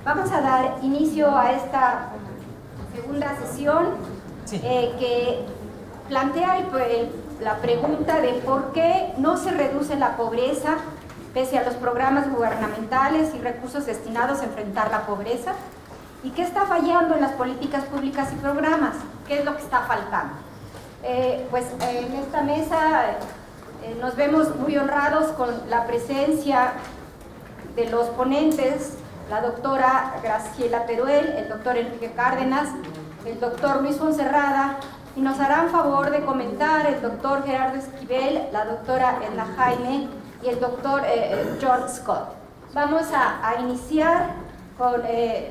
Vamos a dar inicio a esta segunda sesión que plantea la pregunta de por qué no se reduce la pobreza pese a los programas gubernamentales y recursos destinados a enfrentar la pobreza, y qué está fallando en las políticas públicas y programas, qué es lo que está faltando. En esta mesa nos vemos muy honrados con la presencia de los ponentes, la doctora Graciela Teruel, el doctor Enrique Cárdenas, el doctor Luis Fonserrada, y nos harán favor de comentar el doctor Gerardo Esquivel, la doctora Edna Jaime y el doctor George Scott. Vamos a iniciar con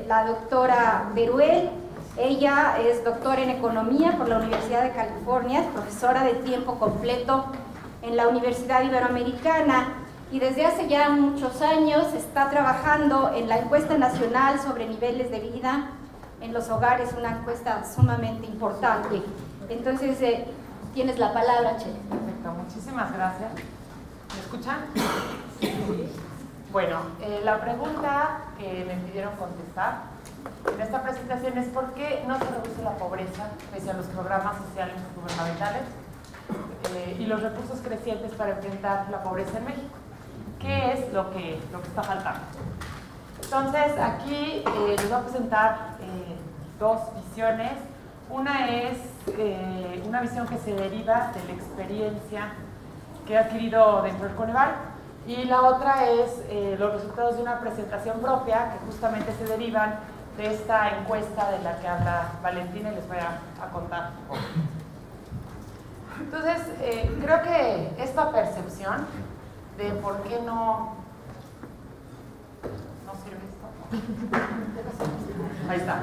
la doctora Teruel. Ella es doctora en Economía por la Universidad de California, es profesora de tiempo completo en la Universidad Iberoamericana y desde hace ya muchos años está trabajando en la encuesta nacional sobre niveles de vida en los hogares, una encuesta sumamente importante. Entonces, tienes la palabra, Che. Perfecto, muchísimas gracias. ¿Me escuchan? Bueno, la pregunta que me pidieron contestar en esta presentación es ¿por qué no se reduce la pobreza pese a los programas sociales gubernamentales y los recursos crecientes para enfrentar la pobreza en México? ¿Qué es lo que está faltando? Entonces, aquí les voy a presentar dos visiones. Una es una visión que se deriva de la experiencia que he adquirido dentro del Coneval, y la otra es los resultados de una presentación propia que justamente se derivan de esta encuesta de la que habla Valentina, y les voy a contar un poco. Entonces, creo que esta percepción de por qué no sirve esto. Ahí está.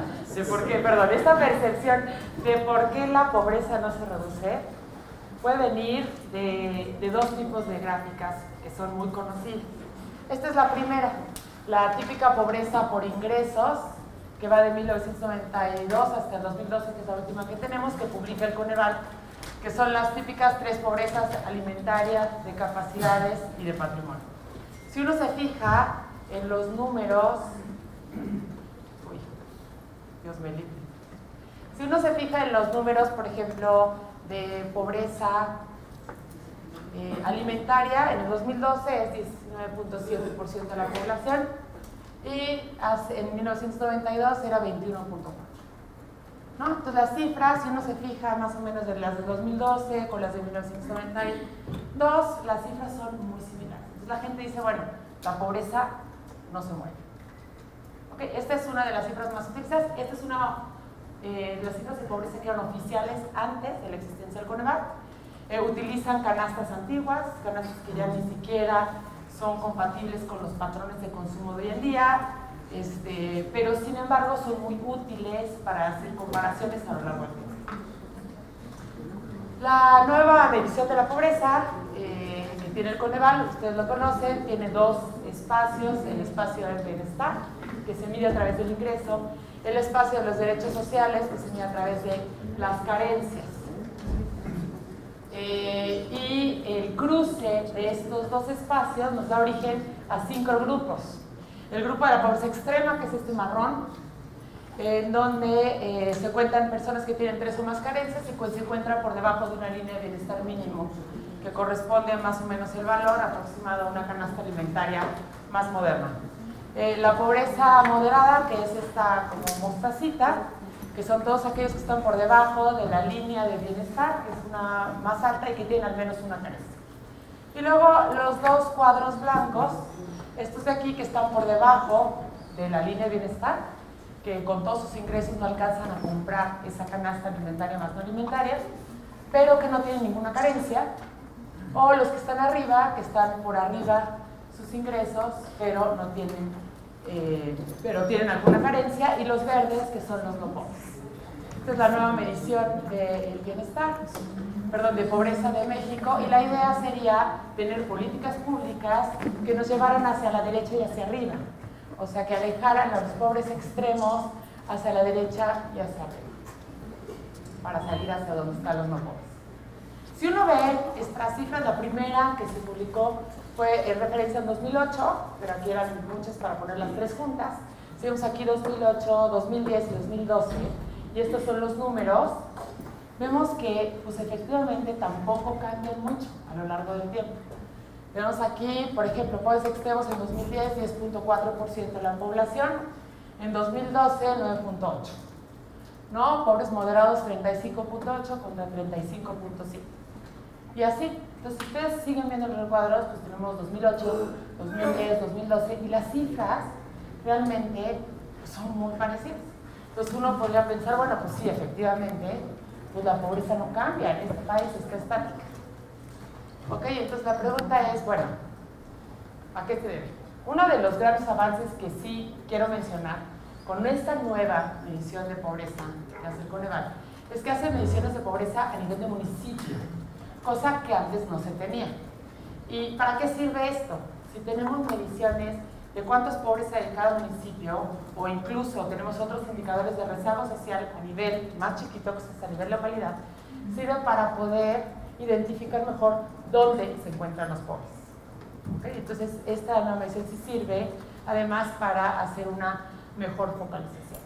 Esta percepción de por qué la pobreza no se reduce puede venir de dos tipos de gráficas que son muy conocidas. Esta es la primera, la típica pobreza por ingresos, que va de 1992 hasta el 2012, que es la última que tenemos, que publica el Coneval, que son las típicas tres pobrezas: alimentaria, de capacidades y de patrimonio. Si uno se fija en los números, Dios me libre. Si uno se fija en los números, por ejemplo, de pobreza alimentaria, en el 2012 es 19.7% de la población, y en 1992 era 21.4%. ¿No? Entonces las cifras, si uno se fija más o menos de las de 2012 con las de 1992, las cifras son muy similares. Entonces la gente dice, bueno, la pobreza no se mueve. ¿Okay? Esta es una de las cifras más utilizadas. Esta es una de las cifras de pobreza que eran oficiales antes de la existencia del Coneval. Utilizan canastas antiguas, canastas que ya ni siquiera son compatibles con los patrones de consumo de hoy en día, pero sin embargo son muy útiles para hacer comparaciones a lo largo del tiempo. La nueva medición de la pobreza que tiene el Coneval, ustedes lo conocen, tiene dos espacios: el espacio del bienestar, que se mide a través del ingreso, el espacio de los derechos sociales, que se mide a través de las carencias. Y el cruce de estos dos espacios nos da origen a 5 grupos. El grupo de la pobreza extrema, que es este marrón, en donde se cuentan personas que tienen 3 o más carencias y pues se encuentran por debajo de una línea de bienestar mínimo, que corresponde a más o menos el valor aproximado a una canasta alimentaria más moderna. La pobreza moderada, que es esta como mostacita, que son todos aquellos que están por debajo de la línea de bienestar, que es una más alta y que tienen al menos una carencia. Y luego los dos cuadros blancos, estos de aquí que están por debajo de la línea de bienestar, que con todos sus ingresos no alcanzan a comprar esa canasta alimentaria más no alimentaria, pero que no tienen ninguna carencia, o los que están arriba, que están por arriba sus ingresos, pero no tienen tienen alguna carencia, y los verdes, que son los no pobres. Esta es la nueva medición del bienestar, de pobreza de México, y la idea sería tener políticas públicas que nos llevaran hacia la derecha y hacia arriba, o sea, que alejaran a los pobres extremos hacia la derecha y hacia arriba, para salir hacia donde están los no pobres. Si uno ve estas cifras, la primera que se publicó fue en referencia en 2008, pero aquí eran muchas para poner las tres juntas. Si vemos aquí 2008, 2010 y 2012, y estos son los números, vemos que pues efectivamente tampoco cambian mucho a lo largo del tiempo. Vemos aquí, por ejemplo, pobres extremos en 2010, 10.4% de la población, en 2012, 9.8%. ¿No? Pobres moderados, 35.8 contra 35.7. Y así, entonces si ustedes siguen viendo los recuadros, pues tenemos 2008, 2010, 2012, y las cifras realmente son muy parecidas. Entonces uno podría pensar, bueno, pues sí, efectivamente, pues la pobreza no cambia, en este país está estática. Ok, entonces la pregunta es, bueno, ¿a qué se debe? Uno de los grandes avances que sí quiero mencionar con esta nueva medición de pobreza que hace el Coneval es que hace mediciones de pobreza a nivel de municipio, cosa que antes no se tenía. ¿Y para qué sirve esto? Si tenemos mediciones de cuántos pobres hay en cada municipio, o incluso tenemos otros indicadores de rezago social a nivel más chiquito, que es a nivel localidad, sirve para poder identificar mejor dónde se encuentran los pobres. ¿Okay? Entonces, esta nueva medición sí sirve, además, para hacer una mejor focalización.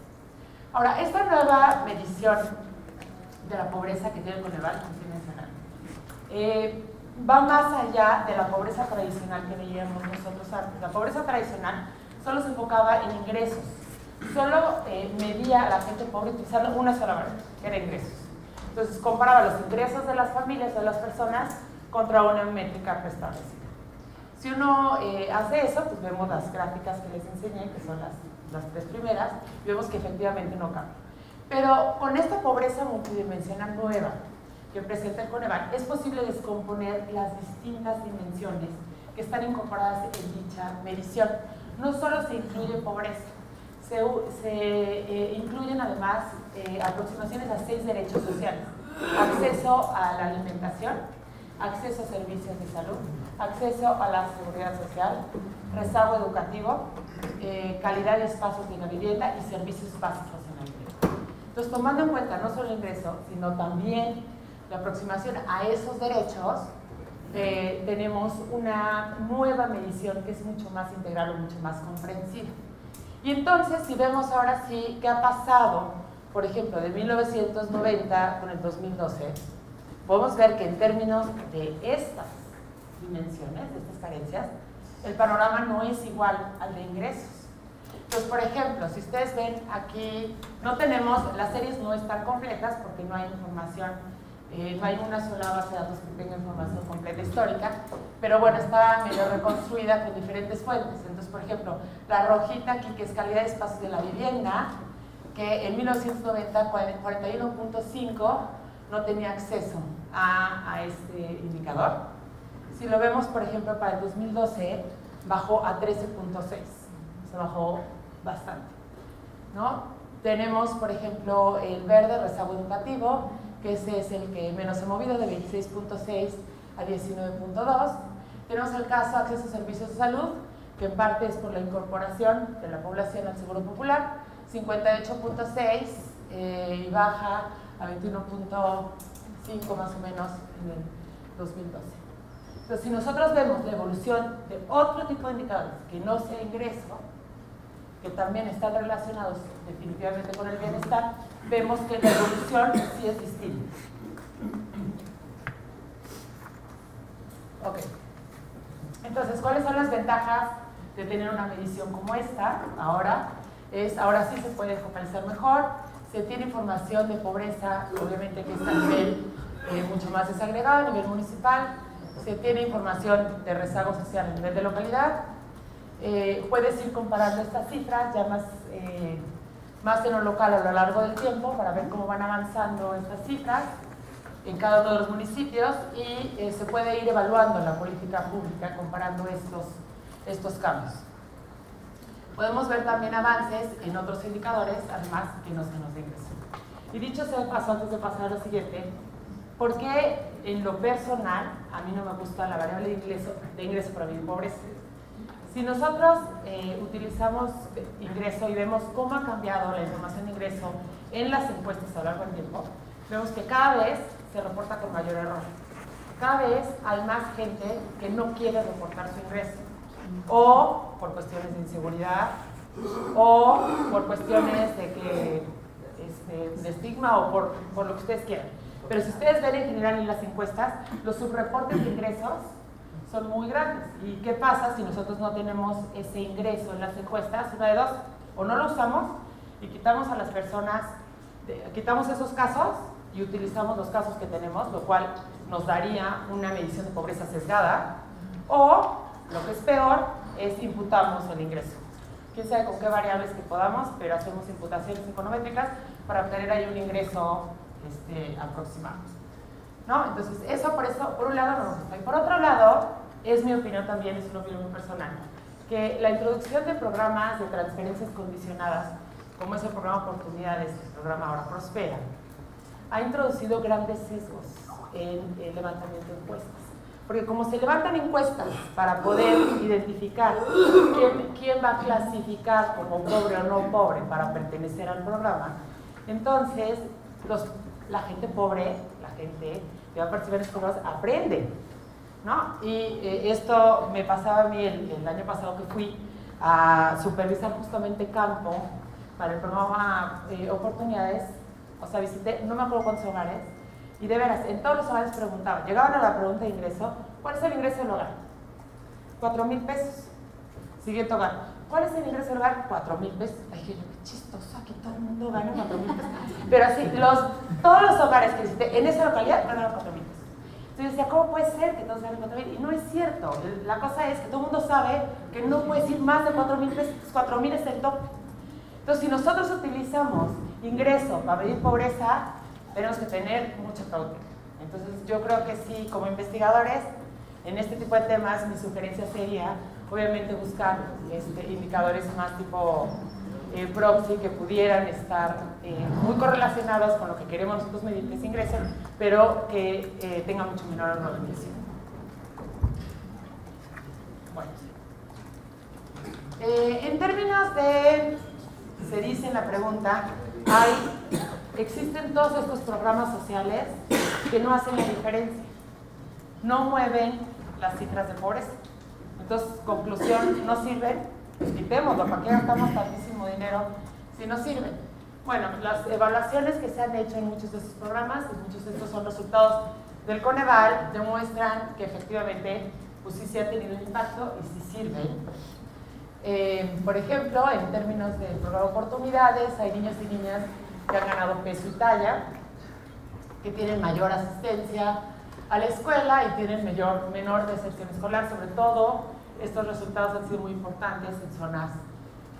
Ahora, esta nueva medición de la pobreza que tiene el Coneval, va más allá de la pobreza tradicional que veíamos nosotros antes. La pobreza tradicional solo se enfocaba en ingresos, solo medía a la gente pobre utilizando una sola variable, que era ingresos. Entonces comparaba los ingresos de las familias o de las personas contra una métrica preestablecida. Si uno hace eso, pues vemos las gráficas que les enseñé, que son las tres primeras, y vemos que efectivamente no cambia. Pero con esta pobreza multidimensional nueva que presenta el Coneval, es posible descomponer las distintas dimensiones que están incorporadas en dicha medición. No solo se incluye pobreza, se incluyen además aproximaciones a 6 derechos sociales: acceso a la alimentación, acceso a servicios de salud, acceso a la seguridad social, rezago educativo, calidad de espacios de la vivienda y servicios básicos en la vivienda. Entonces, tomando en cuenta no solo el ingreso, sino también la aproximación a esos derechos, tenemos una nueva medición que es mucho más integral o mucho más comprensiva. Y entonces, si vemos ahora sí qué ha pasado, por ejemplo, de 1990 con el 2012, podemos ver que en términos de estas dimensiones, de estas carencias, el panorama no es igual al de ingresos. Entonces, por ejemplo, si ustedes ven aquí, no tenemos, las series no están completas porque no hay información, no hay una sola base de datos que tenga información completa histórica, pero bueno, está medio reconstruida con diferentes fuentes. Entonces, por ejemplo, la rojita aquí, que es calidad de espacios de la vivienda, que en 1990, 41.5 no tenía acceso a este indicador. Si lo vemos, por ejemplo, para el 2012, bajó a 13.6, se bajó bastante, ¿no? Tenemos, por ejemplo, el verde, rezago educativo, que ese es el que menos se ha movido, de 26.6 a 19.2. Tenemos el caso acceso a servicios de salud, que en parte es por la incorporación de la población al Seguro Popular, 58.6 y baja a 21.5 más o menos en el 2012. Entonces, si nosotros vemos la evolución de otro tipo de indicadores que no sea ingreso, que también están relacionados definitivamente con el bienestar, vemos que la evolución sí es distinta. Ok. Entonces, ¿cuáles son las ventajas de tener una medición como esta? Ahora sí se puede focalizar mejor, se tiene información de pobreza, obviamente que está a nivel mucho más desagregado, a nivel municipal, se tiene información de rezago social a nivel de localidad. Puedes ir comparando estas cifras ya más en lo local a lo largo del tiempo para ver cómo van avanzando estas cifras en cada uno de los municipios y se puede ir evaluando la política pública comparando estos cambios. Podemos ver también avances en otros indicadores, además que no se nos ingreso. Y dicho sea de paso, antes de pasar a lo siguiente, ¿por qué en lo personal a mí no me gusta la variable de ingreso para vivir pobreza? Si nosotros utilizamos ingreso y vemos cómo ha cambiado la información de ingreso en las encuestas a lo largo del tiempo, vemos que cada vez se reporta con mayor error. Cada vez hay más gente que no quiere reportar su ingreso, o por cuestiones de inseguridad, o por cuestiones de que de estigma o por lo que ustedes quieran. Pero si ustedes ven en general en las encuestas, los subreportes de ingresos son muy grandes. ¿Y qué pasa si nosotros no tenemos ese ingreso en las encuestas? Una de dos, o no lo usamos y quitamos a las personas, quitamos esos casos y utilizamos los casos que tenemos, lo cual nos daría una medición de pobreza sesgada, o, lo que es peor, es imputamos el ingreso. Quién sabe con qué variables que podamos, pero hacemos imputaciones econométricas para obtener ahí un ingreso aproximado, ¿no? Entonces, eso por un lado no nos gusta. Y por otro lado, es mi opinión también, es una opinión muy personal, que la introducción de programas de transferencias condicionadas, como es el programa Oportunidades, el programa ahora Prospera, ha introducido grandes sesgos en el levantamiento de encuestas. Porque como se levantan encuestas para poder identificar quién va a clasificar como pobre o no pobre para pertenecer al programa, entonces la gente pobre, la gente que va a participar en estos programas, aprende, ¿no? Y esto me pasaba a mí el año pasado que fui a supervisar justamente campo para el programa Oportunidades. O sea, visité, no me acuerdo cuántos hogares, y de veras, en todos los hogares preguntaban, llegaban a la pregunta de ingreso, ¿cuál es el ingreso del hogar? 4,000 pesos. Siguiente hogar, ¿cuál es el ingreso del hogar? 4,000 pesos. Ay, qué chistoso, aquí todo el mundo gana 4,000 pesos. Pero así, todos los hogares que visité en esa localidad ganaron 4,000 pesos. Entonces decía, ¿cómo puede ser que todos ganen 4,000? Y no es cierto. La cosa es que todo el mundo sabe que no puedes ir más de 4,000 pesos, 4,000 es el tope. Entonces, si nosotros utilizamos ingreso para medir pobreza, tenemos que tener mucha cautela. Entonces, yo creo que sí, como investigadores, en este tipo de temas, mi sugerencia sería, obviamente, buscar indicadores más tipo proxy que pudieran estar muy correlacionados con lo que queremos nosotros medir, que es ingreso, pero que tengan mucho menor organización. Bueno. En términos de, se dice en la pregunta, existen todos estos programas sociales que no hacen la diferencia, no mueven las cifras de pobreza. Entonces, conclusión, no sirven, pues quitémoslo, ¿para qué gastamos tantísimo dinero si no sirven? Bueno, las evaluaciones que se han hecho en muchos de estos programas, y muchos de estos son resultados del Coneval, demuestran que efectivamente, pues sí se ha tenido un impacto y sí sirven. Por ejemplo, en términos del programa Oportunidades, hay niños y niñas que han ganado peso y talla, que tienen mayor asistencia a la escuela y tienen menor deserción escolar. Sobre todo, estos resultados han sido muy importantes en zonas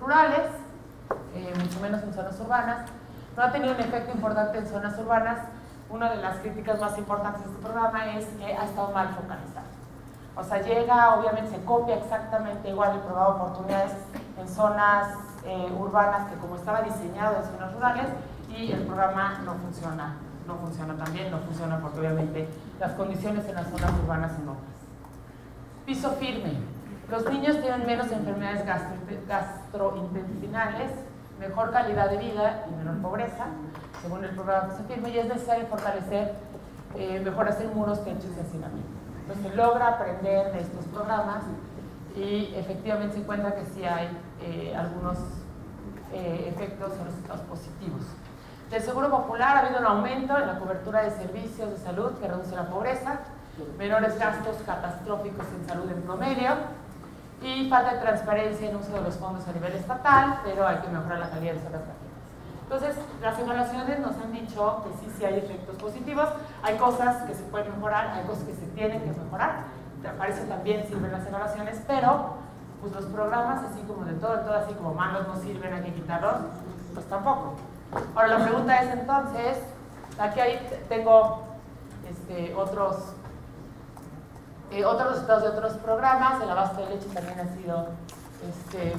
rurales, mucho menos en zonas urbanas. No ha tenido un efecto importante en zonas urbanas. Una de las críticas más importantes de este programa es que ha estado mal focalizado. O sea, llega, obviamente se copia exactamente igual el programa Oportunidades en zonas urbanas que como estaba diseñado en zonas rurales, y el programa no funciona también, no funciona porque obviamente las condiciones en las zonas urbanas son otras. Piso firme. Los niños tienen menos enfermedades gastrointestinales, mejor calidad de vida y menor pobreza, según el programa Piso firme, y es necesario fortalecer mejoras en muros, techos y hacinamiento. Entonces se logra aprender de estos programas y efectivamente se encuentra que sí hay algunos efectos o resultados positivos. Del Seguro Popular ha habido un aumento en la cobertura de servicios de salud que reduce la pobreza, menores gastos catastróficos en salud en promedio y falta de transparencia en uso de los fondos a nivel estatal, pero hay que mejorar la calidad de esas prácticas. Entonces, las evaluaciones nos han dicho que sí hay efectos positivos, hay cosas que se pueden mejorar, hay cosas que se tienen que mejorar, para eso también sirven las evaluaciones, pero pues los programas, así como de todo, así como malos no sirven, hay que quitarlos, pues tampoco. Ahora la pregunta es entonces, aquí tengo otros resultados de otros programas. El abasto de leche también ha sido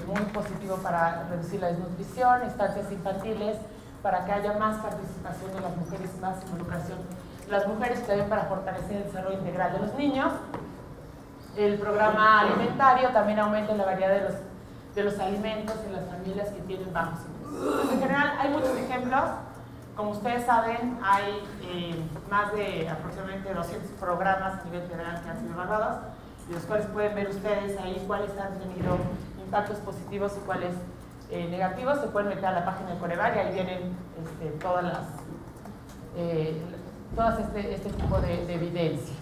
muy positivo para reducir la desnutrición, estancias infantiles, para que haya más participación de las mujeres, más involucración de las mujeres, y también para fortalecer el desarrollo integral de los niños. El programa alimentario también aumenta la variedad de los alimentos en las familias que tienen bajos ingresos. En general hay muchos ejemplos. Como ustedes saben, hay más de aproximadamente 200 programas a nivel federal que han sido evaluados, y los cuales pueden ver ustedes ahí cuáles han tenido impactos positivos y cuáles negativos, se pueden meter a la página de Coneval y ahí vienen todas este tipo de evidencia.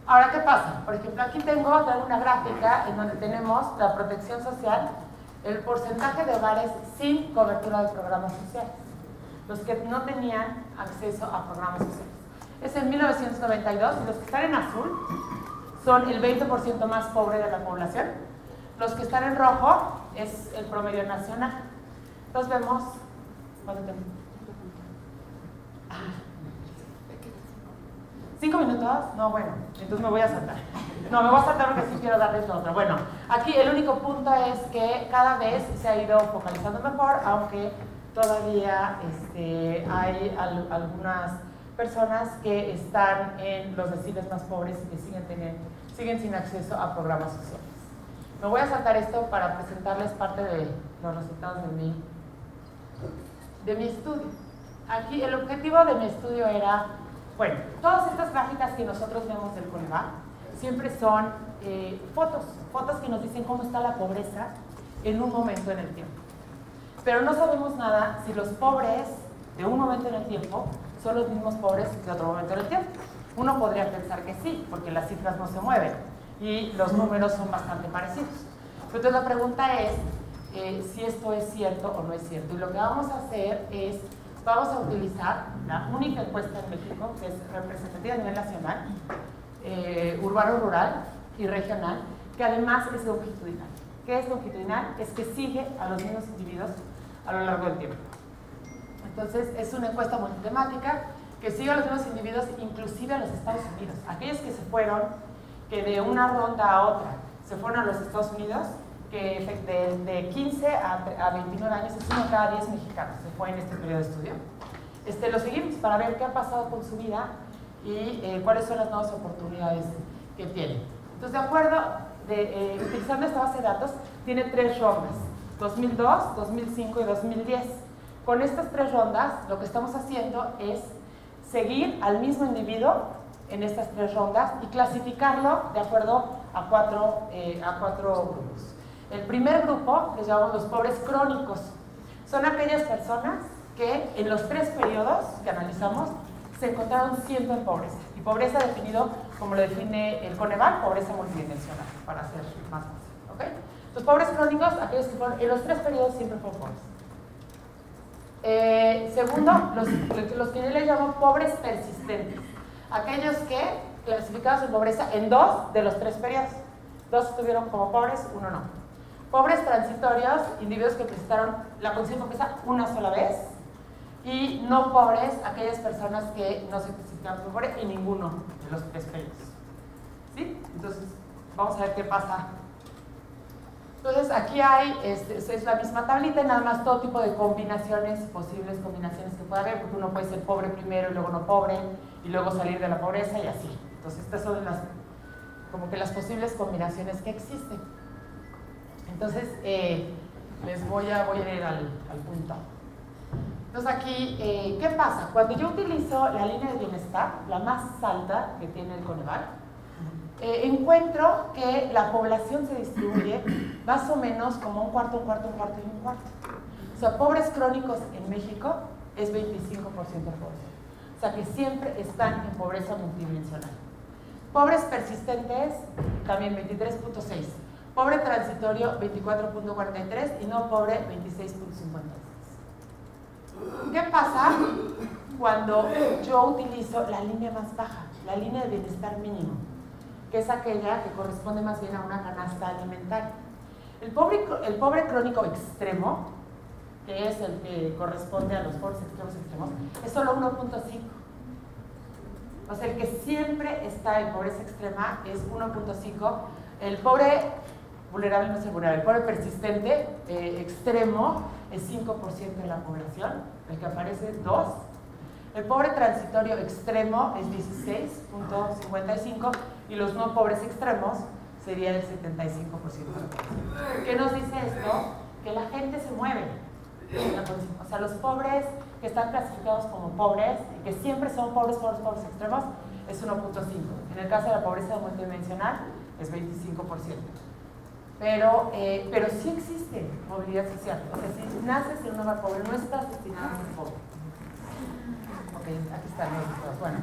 Ahora, ¿qué pasa? Por ejemplo, aquí tengo una gráfica en donde tenemos la protección social, el porcentaje de hogares sin cobertura de programas sociales, los que no tenían acceso a programas sociales. Es en 1992, y los que están en azul son el 20% más pobre de la población. Los que están en rojo es el promedio nacional. Entonces vemos... ¿Cuánto tiempo? 5 minutos, no, bueno, entonces me voy a saltar. No, me voy a saltar porque sí quiero darles lo otro. Bueno, aquí el único punto es que cada vez se ha ido focalizando mejor, aunque todavía hay algunas personas que están en los deciles más pobres y que siguen sin acceso a programas sociales. Me voy a saltar esto para presentarles parte de los resultados de mi estudio. Aquí el objetivo de mi estudio era, bueno, todas estas gráficas que nosotros vemos del Coneval siempre son fotos que nos dicen cómo está la pobreza en un momento en el tiempo. Pero no sabemos nada si los pobres de un momento en el tiempo son los mismos pobres de otro momento en el tiempo. Uno podría pensar que sí, porque las cifras no se mueven y los números son bastante parecidos. Entonces la pregunta es si esto es cierto o no es cierto. Y lo que vamos a hacer es, vamos a utilizar la única encuesta en México que es representativa a nivel nacional, urbano, rural y regional, que además es longitudinal. ¿Qué es longitudinal? Es que sigue a los mismos individuos a lo largo del tiempo. Entonces es una encuesta multitemática que sigue a los mismos individuos, inclusive a los Estados Unidos. Aquellos que se fueron, que de una ronda a otra se fueron a los Estados Unidos, que de 15 a 29 años es uno cada 10 mexicanos se fue en este periodo de estudio. Lo seguimos para ver qué ha pasado con su vida y cuáles son las nuevas oportunidades que tienen. Entonces, de acuerdo, utilizando esta base de datos, tiene 3 rondas, 2002, 2005 y 2010. Con estas 3 rondas, lo que estamos haciendo es seguir al mismo individuo en estas 3 rondas y clasificarlo de acuerdo a cuatro grupos. El primer grupo les llamamos los pobres crónicos. Son aquellas personas que en los 3 periodos que analizamos se encontraron siempre en pobreza. Y pobreza definido como lo define el Coneval, pobreza multidimensional, para hacer más fácil. ¿Okay? Los pobres crónicos, aquellos que fueron en los 3 periodos siempre fueron pobres. Segundo, los que yo les llamo pobres persistentes. Aquellos que clasificados en pobreza en 2 de los 3 periodos. 2 estuvieron como pobres, 1 no. Pobres transitorios, individuos que presentaron la condición de pobreza una sola vez. Y no pobres, aquellas personas que no se clasificaron como pobres en ninguno de los 3 periodos. ¿Sí? Entonces, vamos a ver qué pasa. Entonces, aquí hay, es la misma tablita, nada más todo tipo de combinaciones, posibles combinaciones que pueda haber, porque uno puede ser pobre primero y luego no pobre, y luego salir de la pobreza y así. Entonces, estas son como que las posibles combinaciones que existen. Entonces, les voy a ir al punto. Entonces aquí, ¿qué pasa? Cuando yo utilizo la línea de bienestar, la más alta que tiene el Coneval, encuentro que la población se distribuye más o menos como un cuarto, un cuarto, un cuarto y un cuarto. O sea, pobres crónicos en México es 25% de población. O sea, que siempre están en pobreza multidimensional. Pobres persistentes, también 23.6. Pobre transitorio, 24.43 y no pobre, 26.56. ¿Qué pasa cuando yo utilizo la línea más baja, la línea de bienestar mínimo, que es aquella que corresponde más bien a una canasta alimentaria? El pobre crónico extremo, que es el que corresponde a los pobres extremos, es solo 1.5. O sea, el que siempre está en pobreza extrema es 1.5. El pobre vulnerable no es vulnerable. El pobre persistente extremo es 5% de la población, el que aparece es 2. El pobre transitorio extremo es 16.55 y los no pobres extremos sería el 75% de la población. ¿Qué nos dice esto? Que la gente se mueve. O sea, los pobres que están clasificados como pobres y que siempre son pobres extremos es 1.5. En el caso de la pobreza multidimensional es 25%. Pero sí existe, movilidad social. O sea, si naces en un hogar pobre, no estás destinado a ser pobre. Ok, aquí están los dos. Bueno,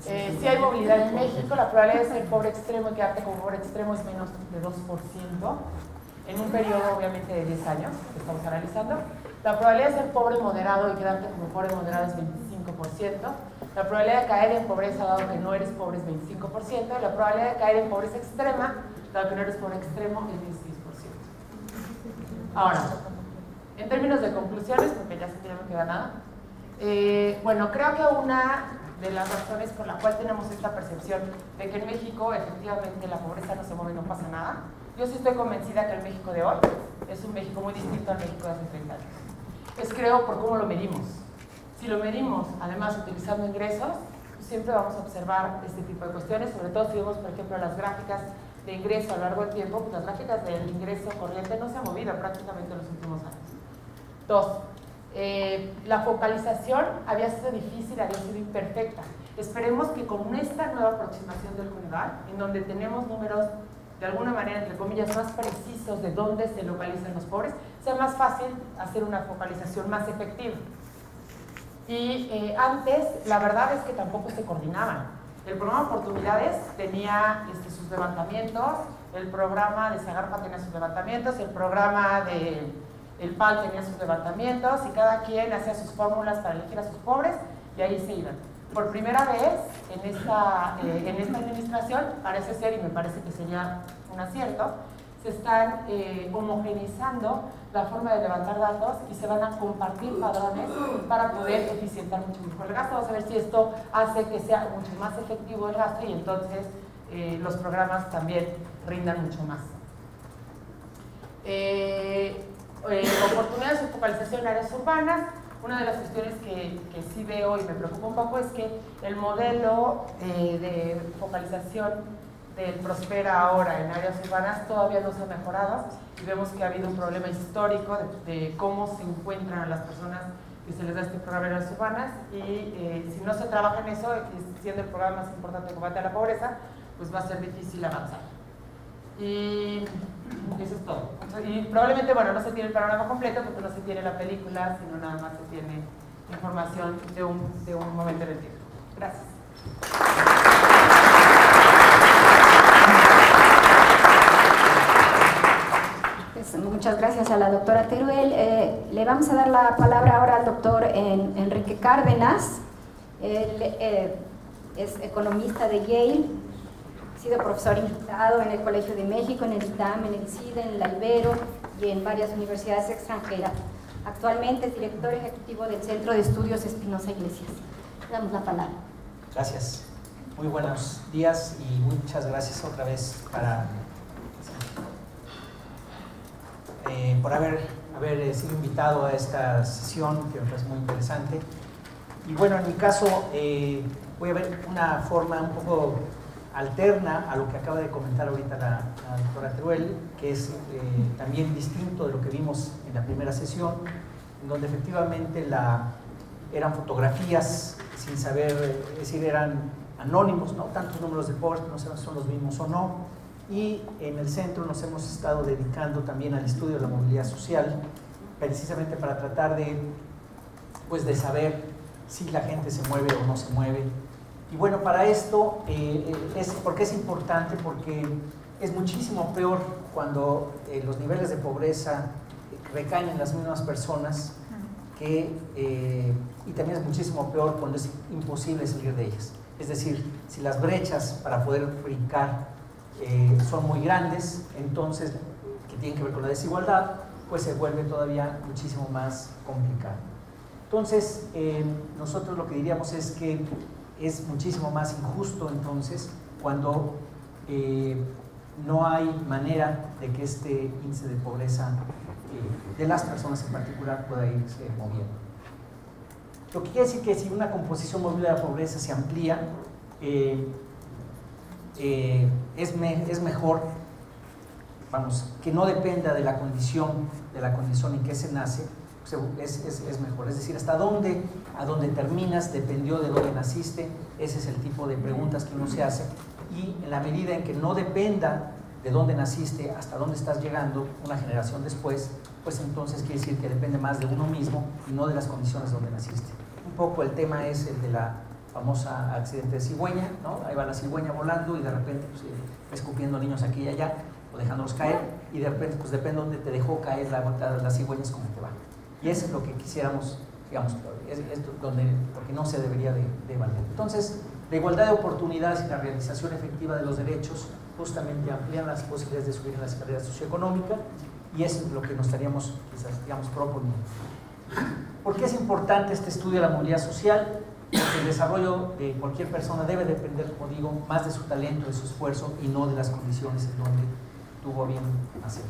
si hay movilidad en México, la probabilidad de ser pobre extremo y quedarte como pobre extremo es menos de 2%, en un periodo obviamente de 10 años, que estamos analizando. La probabilidad de ser pobre moderado y quedarte como pobre moderado es 25%. La probabilidad de caer en pobreza, dado que no eres pobre, es 25%. Y la probabilidad de caer en pobreza extrema, dado que no eres pobre extremo, es 16%. Ahora, en términos de conclusiones, porque ya sé que ya no queda nada, bueno, creo que una de las razones por la cual tenemos esta percepción de que en México efectivamente la pobreza no se mueve y no pasa nada, yo sí estoy convencida que el México de hoy es un México muy distinto al México de hace 30 años. Es creo por cómo lo medimos. Si lo medimos además utilizando ingresos, pues siempre vamos a observar este tipo de cuestiones, sobre todo si vemos por ejemplo las gráficas de ingreso a lo largo del tiempo, pues las gráficas del ingreso corriente no se han movido prácticamente en los últimos años. Dos, la focalización había sido difícil, había sido imperfecta. Esperemos que con esta nueva aproximación del CONEVAL, en donde tenemos números de alguna manera, entre comillas, más precisos de dónde se localizan los pobres, sea más fácil hacer una focalización más efectiva. Y antes, la verdad es que tampoco se coordinaban. El programa Oportunidades tenía sus levantamientos, el programa de Zagarpa tenía sus levantamientos, el programa de el PAL tenía sus levantamientos y cada quien hacía sus fórmulas para elegir a sus pobres y ahí se iban. Por primera vez en esta administración, parece ser, y me parece que sería un acierto, se están homogeneizando la forma de levantar datos y se van a compartir padrones para poder eficientar mucho mejor el gasto. Vamos a ver si esto hace que sea mucho más efectivo el gasto y entonces los programas también rindan mucho más. Oportunidades de focalización en áreas urbanas. Una de las cuestiones que sí veo y me preocupa un poco es que el modelo de focalización del Prospera ahora en áreas urbanas todavía no se ha mejorado y vemos que ha habido un problema histórico de cómo se encuentran a las personas que se les da este programa en áreas urbanas y si no se trabaja en eso, siendo el programa más importante de combate a la pobreza, pues va a ser difícil avanzar. Y eso es todo. Y probablemente, bueno, no se tiene el panorama completo porque no se tiene la película, sino nada más se tiene información de un momento en el tiempo. Gracias. Pues muchas gracias a la doctora Teruel. Le vamos a dar la palabra ahora al doctor Enrique Cárdenas. Él es economista de Yale. Ha sido profesor invitado en el Colegio de México, en el ITAM, en el CIDE, en la Ibero y en varias universidades extranjeras. Actualmente es director ejecutivo del Centro de Estudios Espinosa Iglesias. Le damos la palabra. Gracias. Muy buenos días y muchas gracias otra vez por haber sido invitado a esta sesión que me parece muy interesante. Y bueno, en mi caso voy a ver una forma un poco alterna a lo que acaba de comentar ahorita la doctora Teruel, que es también distinto de lo que vimos en la primera sesión, en donde efectivamente eran fotografías sin saber, es decir, eran anónimos, ¿no? Tantos números de pobres que no sabemos si son los mismos o no, y en el centro nos hemos estado dedicando también al estudio de la movilidad social, precisamente para tratar de saber si la gente se mueve o no se mueve. Y bueno, para esto, ¿por qué es importante? Porque es muchísimo peor cuando los niveles de pobreza recaen en las mismas personas y también es muchísimo peor cuando es imposible salir de ellas. Es decir, si las brechas para poder brincar son muy grandes, entonces, que tienen que ver con la desigualdad, pues se vuelve todavía muchísimo más complicado. Entonces, nosotros lo que diríamos es que es muchísimo más injusto entonces cuando no hay manera de que este índice de pobreza de las personas en particular pueda irse moviendo. Lo que quiere decir que si una composición móvil de la pobreza se amplía, es mejor, vamos, que no dependa de la condición en que se nace, es mejor. Es decir, a dónde terminas dependió de dónde naciste. Ese es el tipo de preguntas que uno se hace, y en la medida en que no dependa de dónde naciste hasta dónde estás llegando una generación después, pues entonces quiere decir que depende más de uno mismo y no de las condiciones donde naciste. Un poco el tema es el de la famosa accidente de cigüeña, ¿no? Ahí va la cigüeña volando y de repente pues, escupiendo niños aquí y allá o dejándolos caer, y de repente pues depende de dónde te dejó caer la cigüeña es como te va. Y eso es lo que quisiéramos, digamos, es donde, lo que no se debería de valer. Entonces, la igualdad de oportunidades y la realización efectiva de los derechos justamente amplían las posibilidades de subir en la escalera socioeconómica, y eso es lo que nos estaríamos, quizás, digamos, proponiendo. ¿Por qué es importante este estudio de la movilidad social? Porque el desarrollo de cualquier persona debe depender, como digo, más de su talento, de su esfuerzo, y no de las condiciones en donde tuvo bien nacer.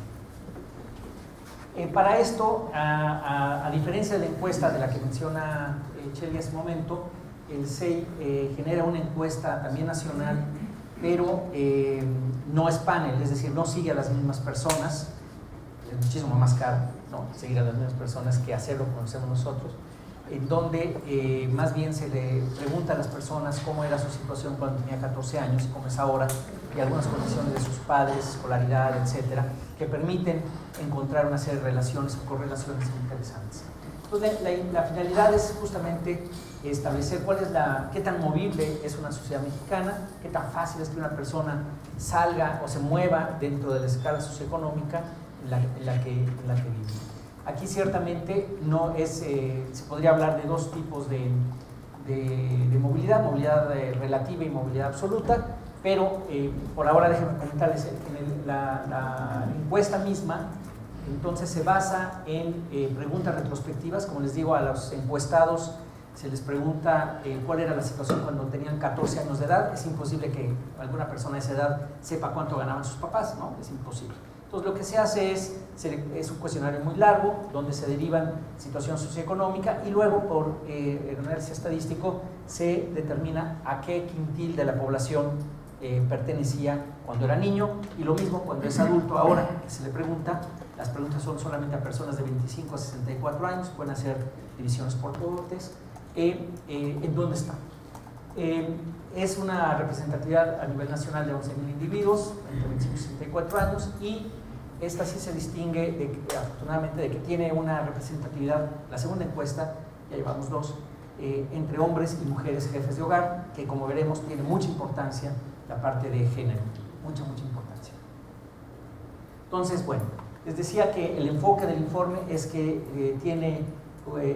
Para esto, a diferencia de la encuesta de la que menciona Chely hace un momento, el CEI genera una encuesta también nacional, pero no es panel, es decir, no sigue a las mismas personas. Es muchísimo más caro, ¿no?, seguir a las mismas personas que hacerlo como hacemos nosotros, en donde más bien se le pregunta a las personas cómo era su situación cuando tenía 14 años, cómo es ahora, y algunas condiciones de sus padres, escolaridad, etcétera, que permiten encontrar una serie de relaciones o correlaciones interesantes. Entonces, la finalidad es justamente establecer qué tan movible es una sociedad mexicana, qué tan fácil es que una persona salga o se mueva dentro de la escala socioeconómica en la que vive. Aquí ciertamente no es, se podría hablar de dos tipos de movilidad, movilidad relativa y movilidad absoluta, pero por ahora déjenme comentarles, la encuesta misma entonces se basa en preguntas retrospectivas. Como les digo, a los encuestados se les pregunta cuál era la situación cuando tenían 14 años de edad. Es imposible que alguna persona de esa edad sepa cuánto ganaban sus papás, ¿no? Es imposible. Entonces lo que se hace es un cuestionario muy largo donde se derivan situación socioeconómica, y luego por el análisis estadístico se determina a qué quintil de la población pertenecía cuando era niño, y lo mismo cuando es adulto. Ahora que se le pregunta, las preguntas son solamente a personas de 25 a 64 años, pueden hacer divisiones por cohortes. ¿En dónde está? Es una representatividad a nivel nacional de 11.000 individuos entre 25 y 64 años, y esta sí se distingue afortunadamente de que tiene una representatividad, la segunda encuesta, ya llevamos dos, entre hombres y mujeres jefes de hogar, que como veremos tiene mucha importancia la parte de género, mucha importancia. Entonces, bueno, les decía que el enfoque del informe es que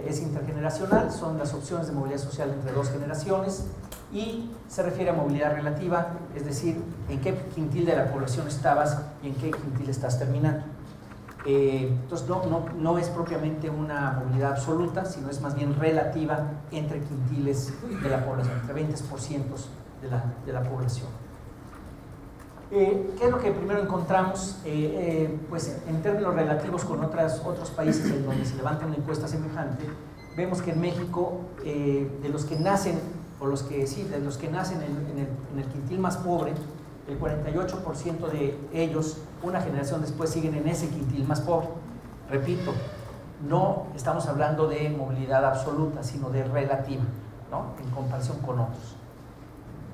es intergeneracional, son las opciones de movilidad social entre dos generaciones, y se refiere a movilidad relativa, es decir, en qué quintil de la población estabas y en qué quintil estás terminando. Entonces no es propiamente una movilidad absoluta, sino es más bien relativa entre quintiles de la población, entre 20% de la población. ¿Qué es lo que primero encontramos? Pues en términos relativos con otros países en donde se levanta una encuesta semejante, vemos que en México, de los que nacen en el quintil más pobre, el 48% de ellos, una generación después, siguen en ese quintil más pobre. Repito, no estamos hablando de movilidad absoluta, sino de relativa, ¿no?, en comparación con otros.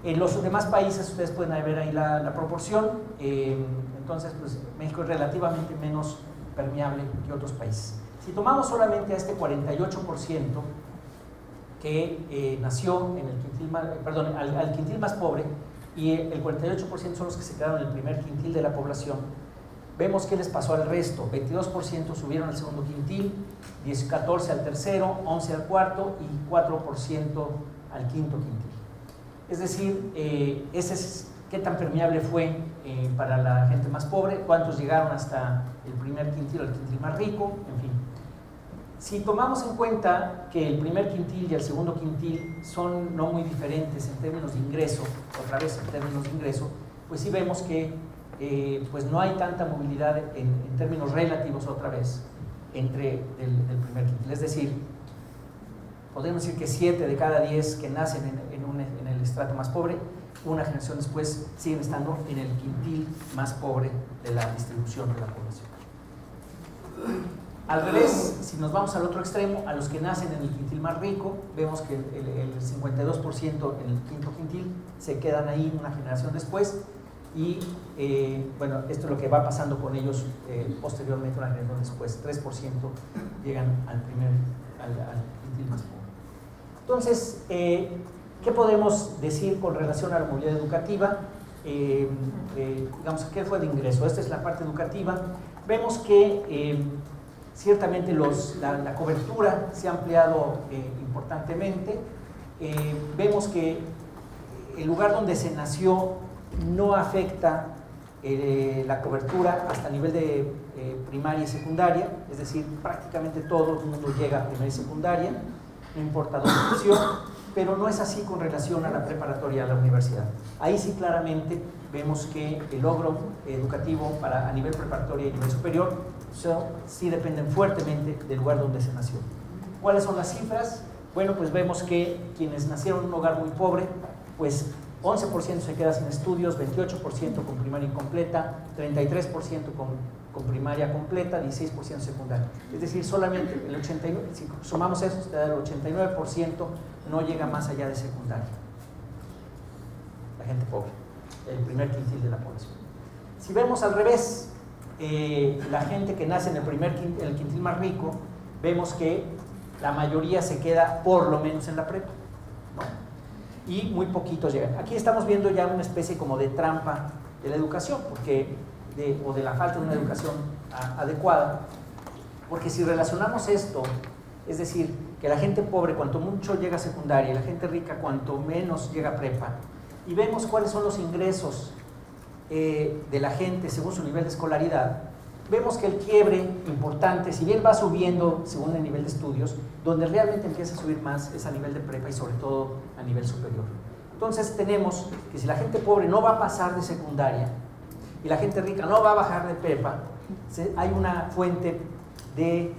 En los demás países ustedes pueden ver ahí la proporción. Entonces, pues México es relativamente menos permeable que otros países. Si tomamos solamente a este 48% que nació en el quintil al quintil más pobre, y el 48% son los que se quedaron en el primer quintil de la población, vemos qué les pasó al resto. 22% subieron al segundo quintil, 14% al tercero, 11% al cuarto y 4% al quinto quintil. Es decir, ese es qué tan permeable fue para la gente más pobre, cuántos llegaron hasta el primer quintil o el quintil más rico, en fin. Si tomamos en cuenta que el primer quintil y el segundo quintil son no muy diferentes en términos de ingreso, otra vez en términos de ingreso, pues sí vemos que pues no hay tanta movilidad en términos relativos, otra vez, entre el primer quintil. Es decir, podemos decir que 7 de cada 10 que nacen en el estrato más pobre, una generación después siguen estando en el quintil más pobre de la distribución de la población. Al revés, si nos vamos al otro extremo, a los que nacen en el quintil más rico, vemos que el 52% en el quinto quintil se quedan ahí una generación después, y bueno, esto es lo que va pasando con ellos posteriormente, una generación después, 3% llegan al quintil más pobre. Entonces, ¿qué podemos decir con relación a la movilidad educativa? Digamos, ¿qué fue de ingreso? Esta es la parte educativa. Vemos que ciertamente la cobertura se ha ampliado importantemente. Vemos que el lugar donde se nació no afecta la cobertura hasta el nivel de primaria y secundaria, es decir, prácticamente todo el mundo llega a primaria y secundaria, no importa dónde nació, pero no es así con relación a la preparatoria, a la universidad. Ahí sí claramente vemos que el logro educativo a nivel preparatoria y nivel superior sí dependen fuertemente del lugar donde se nació. ¿Cuáles son las cifras? Bueno, pues vemos que quienes nacieron en un hogar muy pobre, pues 11% se queda sin estudios, 28% con primaria incompleta, 33% con primaria completa, 16% secundaria. Es decir, solamente el 89%, si sumamos eso, el 89% no llega más allá de secundaria. La gente pobre, el primer quintil de la población. Si vemos al revés, la gente que nace en el quintil más rico, vemos que la mayoría se queda por lo menos en la prepa, ¿no? Y muy poquitos llegan. Aquí estamos viendo ya una especie como de trampa de la educación, o de la falta de una educación adecuada, porque si relacionamos esto, es decir, que la gente pobre cuanto mucho llega a secundaria y la gente rica cuanto menos llega a prepa, y vemos cuáles son los ingresos de la gente según su nivel de escolaridad, vemos que el quiebre importante, si bien va subiendo según el nivel de estudios, donde realmente empieza a subir más es a nivel de prepa y sobre todo a nivel superior. Entonces tenemos que si la gente pobre no va a pasar de secundaria y la gente rica no va a bajar de prepa, hay una fuente de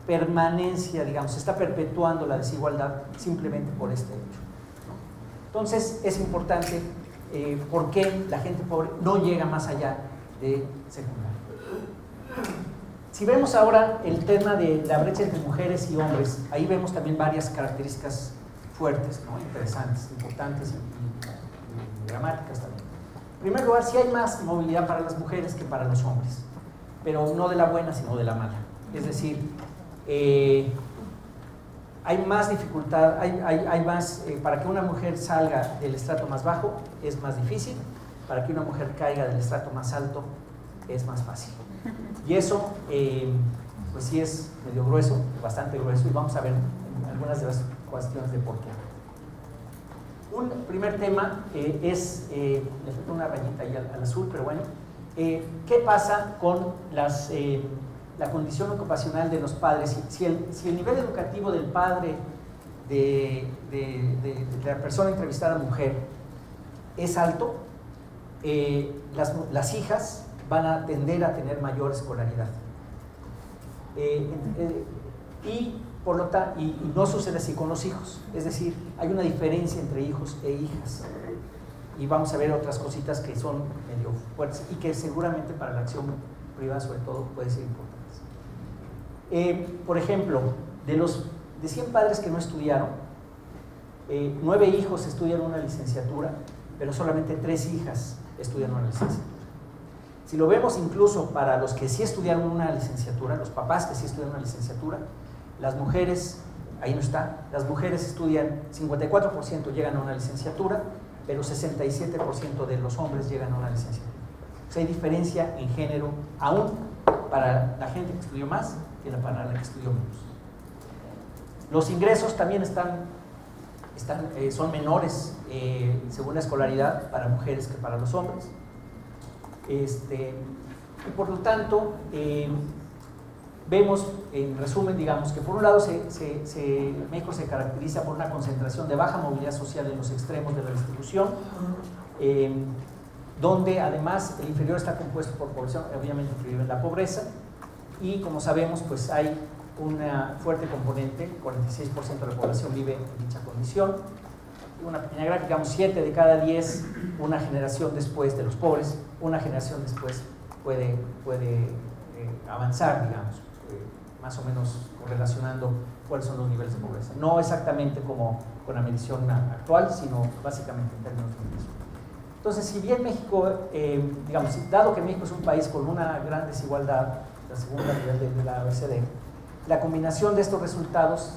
permanencia, digamos, se está perpetuando la desigualdad simplemente por este hecho, ¿no? Entonces es importante por qué la gente pobre no llega más allá de secundaria. Si vemos ahora el tema de la brecha entre mujeres y hombres, ahí vemos también varias características fuertes, ¿no? Interesantes, importantes y dramáticas también. En primer lugar, sí hay más movilidad para las mujeres que para los hombres, pero no de la buena, sino de la mala. Es decir, hay más dificultad, hay más, para que una mujer salga del estrato más bajo es más difícil, para que una mujer caiga del estrato más alto es más fácil. Y eso, pues sí es medio grueso, bastante grueso, y vamos a ver algunas de las cuestiones de por qué. Un primer tema es, le falta una rayita ahí al azul, pero bueno, ¿qué pasa con la condición ocupacional de los padres? Si el nivel educativo del padre de la persona entrevistada mujer es alto, las hijas van a tender a tener mayor escolaridad. Y por lo tanto, y no sucede así con los hijos, es decir, hay una diferencia entre hijos e hijas. Y vamos a ver otras cositas que son medio fuertes y que seguramente para la acción privada, sobre todo, pueden ser importantes. Por ejemplo, de 100 padres que no estudiaron, 9 hijos estudian una licenciatura, pero solamente 3 hijas estudian una licenciatura. Si lo vemos incluso para los que sí estudiaron una licenciatura, los papás que sí estudian una licenciatura, las mujeres, ahí no está, las mujeres estudian, 54% llegan a una licenciatura, pero 67% de los hombres llegan a una licenciatura. O sea, hay diferencia en género, aún para la gente que estudió más que para la que estudió menos. Los ingresos también son menores según la escolaridad para mujeres que para los hombres. Y por lo tanto, vemos, en resumen, digamos, que por un lado México se caracteriza por una concentración de baja movilidad social en los extremos de la distribución, donde además el inferior está compuesto por población obviamente que vive en la pobreza, y como sabemos, pues hay una fuerte componente, 46% de la población vive en dicha condición. Una pequeña gráfica, digamos, 7 de cada 10, una generación después de los pobres, una generación después puede avanzar, digamos, más o menos correlacionando cuáles son los niveles de pobreza. No exactamente como con la medición actual, sino básicamente en términos de medición. Entonces, si bien México, digamos, dado que México es un país con una gran desigualdad, la segunda nivel de la OECD, la combinación de estos resultados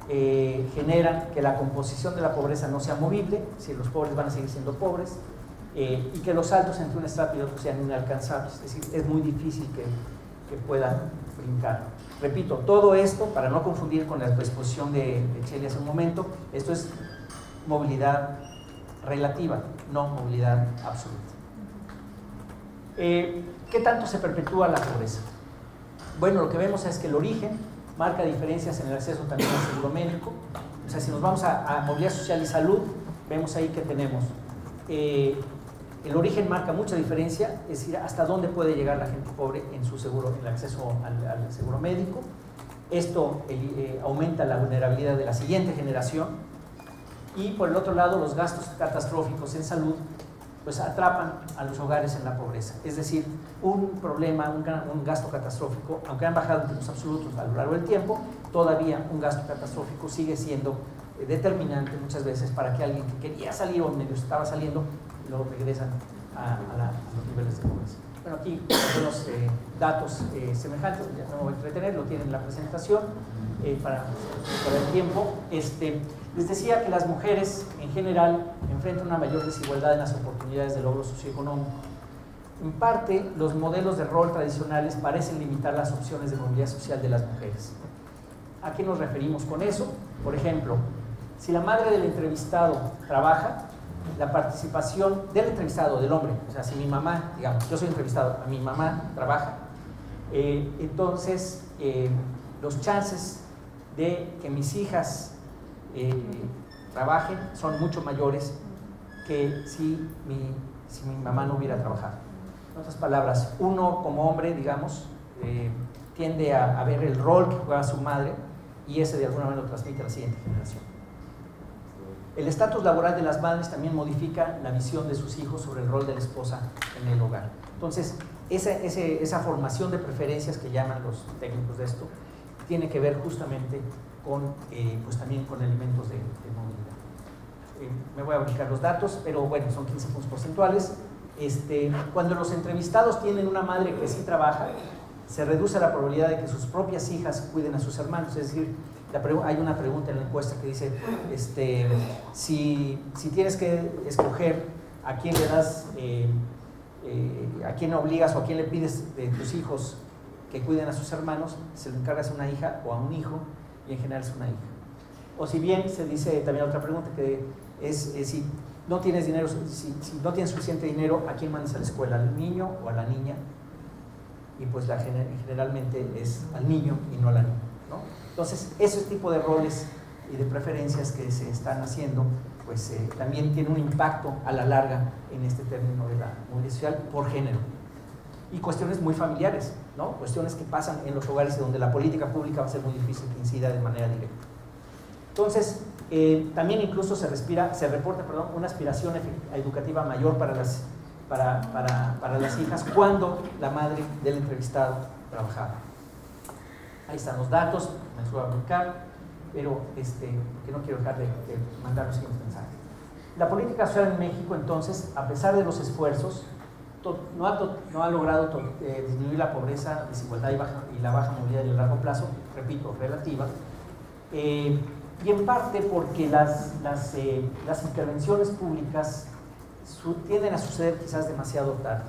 generan que la composición de la pobreza no sea movible, si los pobres van a seguir siendo pobres, y que los saltos entre un estrato y otro sean inalcanzables, es decir, es muy difícil que puedan brincar. Repito, todo esto, para no confundir con la exposición de Chely hace un momento, esto es movilidad relativa, no movilidad absoluta. ¿Qué tanto se perpetúa la pobreza? Bueno, lo que vemos es que el origen marca diferencias en el acceso también al seguro médico. O sea, si nos vamos a movilidad social y salud, vemos ahí que tenemos el origen marca mucha diferencia, es decir, hasta dónde puede llegar la gente pobre en su seguro, en el acceso al seguro médico. Esto aumenta la vulnerabilidad de la siguiente generación. Y por el otro lado, los gastos catastróficos en salud pues atrapan a los hogares en la pobreza. Es decir, un problema, un gasto catastrófico, aunque han bajado en términos absolutos a lo largo del tiempo, todavía un gasto catastrófico sigue siendo determinante muchas veces para que alguien que quería salir o medio estaba saliendo, lo regresan a los niveles de pobreza. Bueno, aquí algunos datos semejantes, ya no me voy a entretener, lo tienen en la presentación para el tiempo. Les decía que las mujeres en general enfrentan una mayor desigualdad en las oportunidades de logro socioeconómico. En parte, los modelos de rol tradicionales parecen limitar las opciones de movilidad social de las mujeres. ¿A qué nos referimos con eso? Por ejemplo, si la madre del entrevistado trabaja, la participación del entrevistado, del hombre, o sea, si mi mamá, digamos, yo soy entrevistado, mi mamá trabaja, entonces los chances de que mis hijas trabajen son mucho mayores que si mi mamá no hubiera trabajado. En otras palabras, uno como hombre, digamos, tiende a ver el rol que juega su madre y ese de alguna manera lo transmite a la siguiente generación. El estatus laboral de las madres también modifica la visión de sus hijos sobre el rol de la esposa en el hogar. Entonces, esa formación de preferencias que llaman los técnicos de esto tiene que ver justamente con, pues también con elementos de movilidad. Me voy a brincar los datos, pero bueno, son 15 puntos porcentuales. Cuando los entrevistados tienen una madre que sí trabaja, se reduce la probabilidad de que sus propias hijas cuiden a sus hermanos. Es decir, hay una pregunta en la encuesta que dice, si tienes que escoger a quién le das, a quién obligas o a quién le pides de tus hijos que cuiden a sus hermanos, se lo encargas a una hija o a un hijo, y en general es una hija. O si bien se dice también otra pregunta que es si no tienes dinero, si no tienes suficiente dinero, ¿a quién mandas a la escuela? ¿Al niño o a la niña? Y pues generalmente es al niño y no a la niña, ¿no? Entonces, ese tipo de roles y de preferencias que se están haciendo, pues también tiene un impacto a la larga en este término de la movilidad social por género. Y cuestiones muy familiares, ¿no? Cuestiones que pasan en los hogares y donde la política pública va a ser muy difícil que incida de manera directa. Entonces, también incluso se reporta una aspiración educativa mayor para las hijas cuando la madre del entrevistado trabajaba. Ahí están los datos, me suelo brincar, pero que no quiero dejar de mandar los siguientes mensajes. La política social en México, entonces, a pesar de los esfuerzos, no ha logrado disminuir la pobreza, desigualdad y la baja movilidad en el largo plazo, repito, relativa, y en parte porque las intervenciones públicas tienden a suceder quizás demasiado tarde.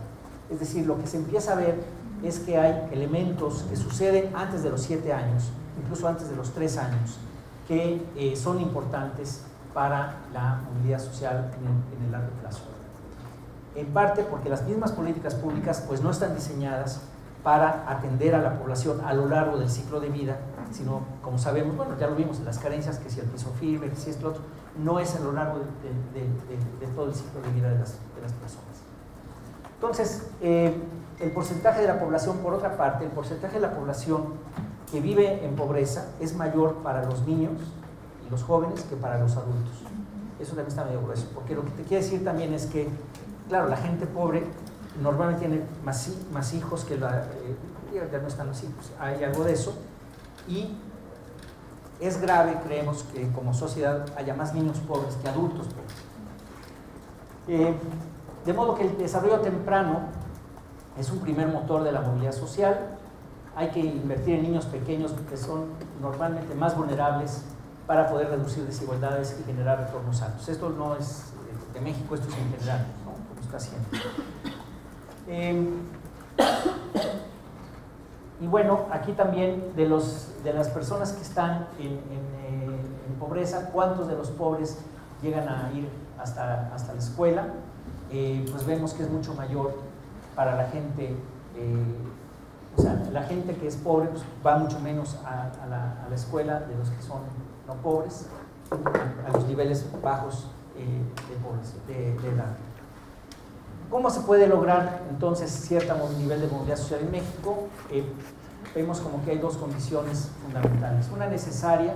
Es decir, lo que se empieza a ver es que hay elementos que suceden antes de los 7 años, incluso antes de los 3 años, que son importantes para la movilidad social en el largo plazo. En parte porque las mismas políticas públicas pues no están diseñadas para atender a la población a lo largo del ciclo de vida, sino, como sabemos, bueno, ya lo vimos en las carencias, que si el piso firme, que si esto otro, no es a lo largo de todo el ciclo de vida de las personas. Entonces, el porcentaje de la población, por otra parte, el porcentaje de la población que vive en pobreza es mayor para los niños y los jóvenes que para los adultos. Eso también está medio grueso, porque lo que te quiere decir también es que, claro, la gente pobre normalmente tiene más hijos que ya no están los hijos, hay algo de eso, y es grave, creemos, que como sociedad haya más niños pobres que adultos pobres. De modo que el desarrollo temprano es un primer motor de la movilidad social. Hay que invertir en niños pequeños que son normalmente más vulnerables para poder reducir desigualdades y generar retornos altos. Esto no es de México, esto es en general, ¿no? Como está haciendo. Y bueno, aquí también de las personas que están en pobreza, ¿cuántos de los pobres llegan a ir hasta la escuela? Pues vemos que es mucho mayor para la gente, o sea, la gente que es pobre pues, va mucho menos a la escuela de los que son no pobres, a los niveles bajos de edad. ¿Cómo se puede lograr entonces cierto nivel de movilidad social en México? Vemos como que hay dos condiciones fundamentales. Una necesaria,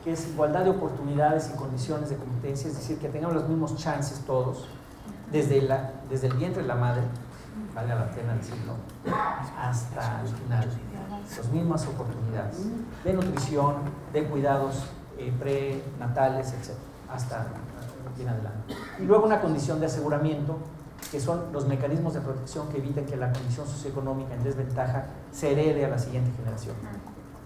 que es igualdad de oportunidades y condiciones de competencia, es decir, que tengamos los mismos chances todos, desde el vientre de la madre, valga la pena decirlo, hasta el final, las mismas oportunidades de nutrición, de cuidados prenatales, etc., hasta bien adelante. Y luego una condición de aseguramiento, que son los mecanismos de protección que evitan que la condición socioeconómica en desventaja se herede a la siguiente generación.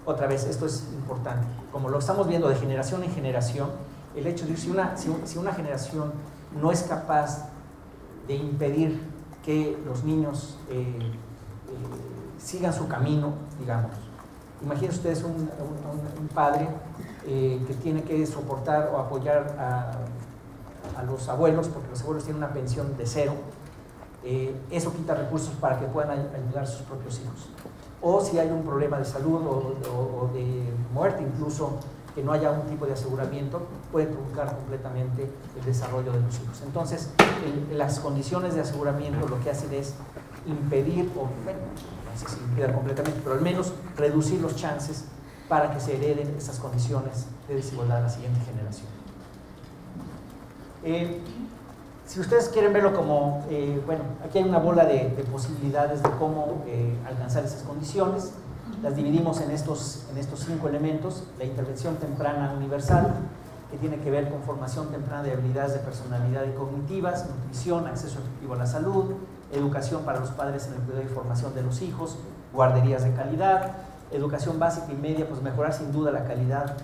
Otra vez, esto es importante. Como lo estamos viendo de generación en generación, el hecho de si una generación no es capaz de impedir que los niños sigan su camino, digamos. Imagínense ustedes un padre que tiene que soportar o apoyar a los abuelos, porque los abuelos tienen una pensión de cero, eso quita recursos para que puedan ayudar a sus propios hijos. O si hay un problema de salud o de muerte incluso, que no haya un tipo de aseguramiento, puede truncar completamente el desarrollo de los hijos. Entonces, las condiciones de aseguramiento lo que hacen es impedir, o bueno, no sé si impida completamente, pero al menos reducir los chances para que se hereden esas condiciones de desigualdad a la siguiente generación. Si ustedes quieren verlo como, bueno, aquí hay una bola de posibilidades de cómo alcanzar esas condiciones. Las dividimos en estos 5 elementos: la intervención temprana universal, que tiene que ver con formación temprana de habilidades de personalidad y cognitivas, nutrición, acceso efectivo a la salud, educación para los padres en el cuidado y formación de los hijos, guarderías de calidad, educación básica y media, pues mejorar sin duda la calidad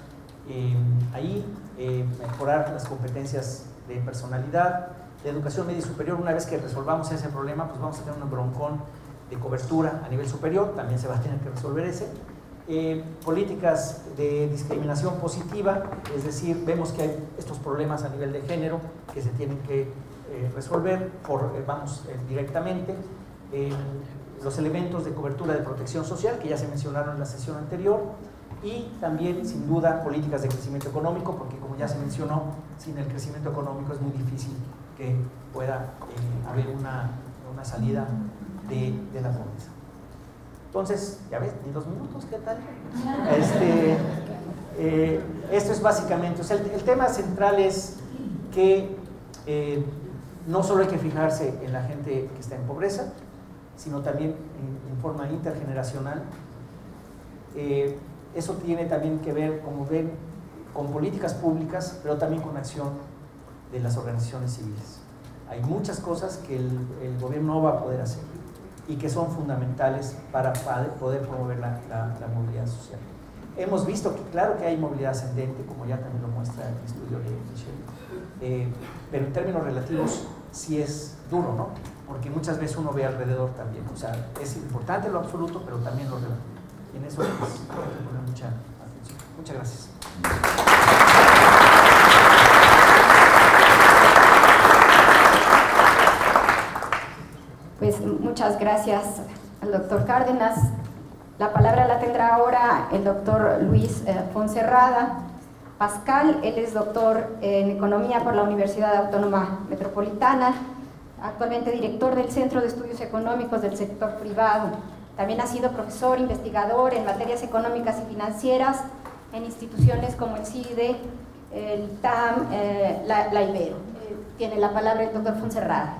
mejorar las competencias de personalidad. La educación media y superior, una vez que resolvamos ese problema, pues vamos a tener un broncón de cobertura a nivel superior, también se va a tener que resolver ese. Políticas de discriminación positiva, es decir, vemos que hay estos problemas a nivel de género que se tienen que resolver directamente. Los elementos de cobertura de protección social, que ya se mencionaron en la sesión anterior, y también, sin duda, políticas de crecimiento económico, porque como ya se mencionó, sin el crecimiento económico es muy difícil que pueda haber una salida de la pobreza. Entonces, ya ves, ni 2 minutos, ¿qué tal? Esto es básicamente, o sea, el tema central es que no solo hay que fijarse en la gente que está en pobreza, sino también en forma intergeneracional. Eso tiene también que ver, como ven, con políticas públicas, pero también con acción de las organizaciones civiles. Hay muchas cosas que el gobierno no va a poder hacer y que son fundamentales para poder promover la movilidad social. Hemos visto que claro que hay movilidad ascendente, como ya también lo muestra el estudio de Michelle, pero en términos relativos sí es duro, ¿no? Porque muchas veces uno ve alrededor también, o sea, es importante lo absoluto, pero también lo relativo. Y en eso pues, hay que poner mucha atención. Muchas gracias. Pues muchas gracias al doctor Cárdenas. La palabra la tendrá ahora el doctor Luis Fonserrada Pascal. Él es doctor en Economía por la Universidad Autónoma Metropolitana, actualmente director del Centro de Estudios Económicos del Sector Privado. También ha sido profesor investigador en materias económicas y financieras en instituciones como el CIDE, el TAM, la Ibero. Tiene la palabra el doctor Fonserrada.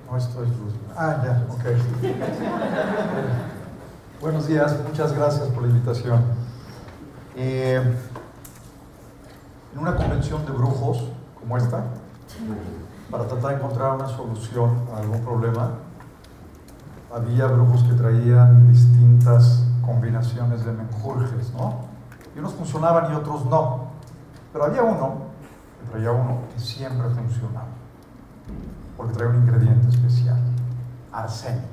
No estoy luz. Ya, ok. Buenos días, muchas gracias por la invitación. En una convención de brujos, como esta, para tratar de encontrar una solución a algún problema. Había brujos que traían distintas combinaciones de menjurjes, ¿no? Y unos funcionaban y otros no. Pero había uno que traía uno que siempre funcionaba, porque traía un ingrediente especial, arsénico.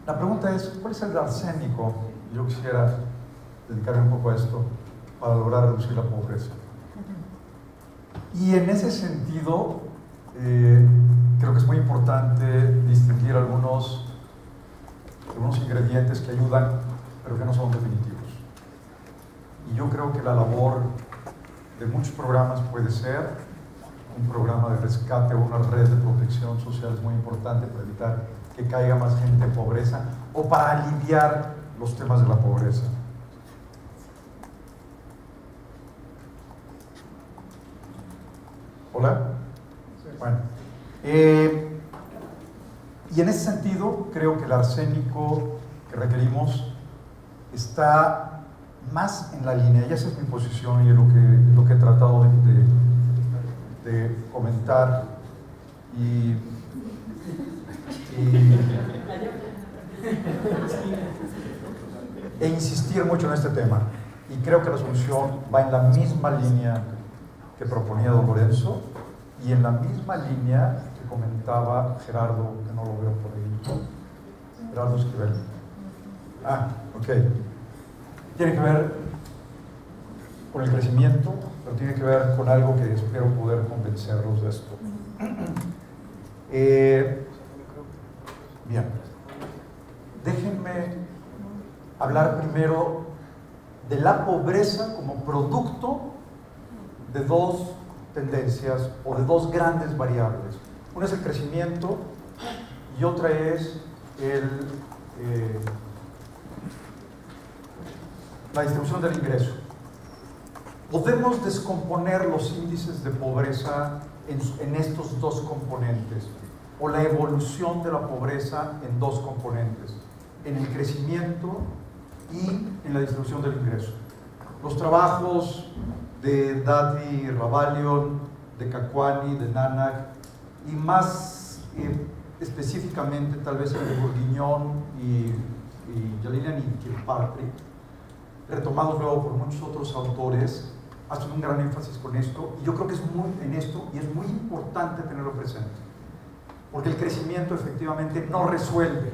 La pregunta es, ¿cuál es el arsénico? Yo quisiera dedicarme un poco a esto para lograr reducir la pobreza. Y en ese sentido, creo que es muy importante distinguir algunos ingredientes que ayudan, pero que no son definitivos. Y yo creo que la labor de muchos programas puede ser un programa de rescate o una red de protección social es muy importante para evitar que caiga más gente en pobreza o para aliviar los temas de la pobreza. ¿Hola? Bueno. Y en ese sentido, creo que el arsénico que requerimos está más en la línea, y esa es mi posición y es lo que he tratado de comentar e insistir mucho en este tema. Y creo que la solución va en la misma línea que proponía don Lorenzo y en la misma línea que comentaba Gerardo, que no lo veo por ahí. Gerardo Esquivel. Ok. Tiene que ver con el crecimiento, pero tiene que ver con algo que espero poder convencerlos de esto. Bien. Déjenme hablar primero de la pobreza como producto de dos tendencias o de dos grandes variables. Una es el crecimiento y otra es la distribución del ingreso. Podemos descomponer los índices de pobreza en estos dos componentes, o la evolución de la pobreza en dos componentes, en el crecimiento y en la distribución del ingreso. Los trabajos de Dati Rabalion, de Kakwani, de Nanak, y más específicamente tal vez el de Bourguignon y Jalilian y Kirkpatrick, retomados luego por muchos otros autores, hacen un gran énfasis con esto, y yo creo que es muy importante tenerlo presente, porque el crecimiento efectivamente no resuelve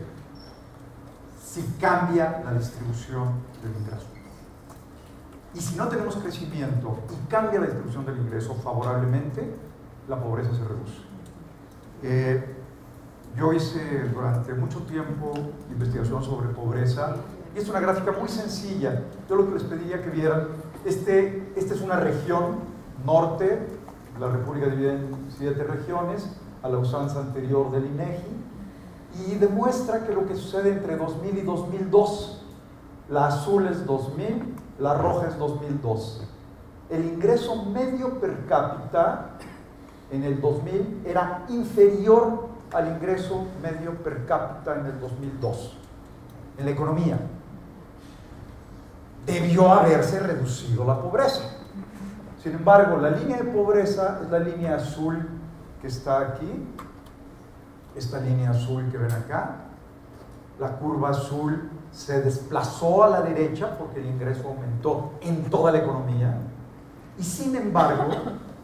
si cambia la distribución del ingreso. Y si no tenemos crecimiento y cambia la distribución del ingreso favorablemente, la pobreza se reduce. Yo hice durante mucho tiempo investigación sobre pobreza, y es una gráfica muy sencilla. Yo lo que les pediría que vieran, esta es una región norte, la República divide en 7 regiones, a la usanza anterior del INEGI, y demuestra que lo que sucede entre 2000 y 2002, la azul es 2000, la roja es 2002. El ingreso medio per cápita en el 2000 era inferior al ingreso medio per cápita en el 2002, en la economía. Debió haberse reducido la pobreza. Sin embargo, la línea de pobreza es la línea azul que está aquí, esta línea azul que ven acá. La curva azul se desplazó a la derecha porque el ingreso aumentó en toda la economía, y sin embargo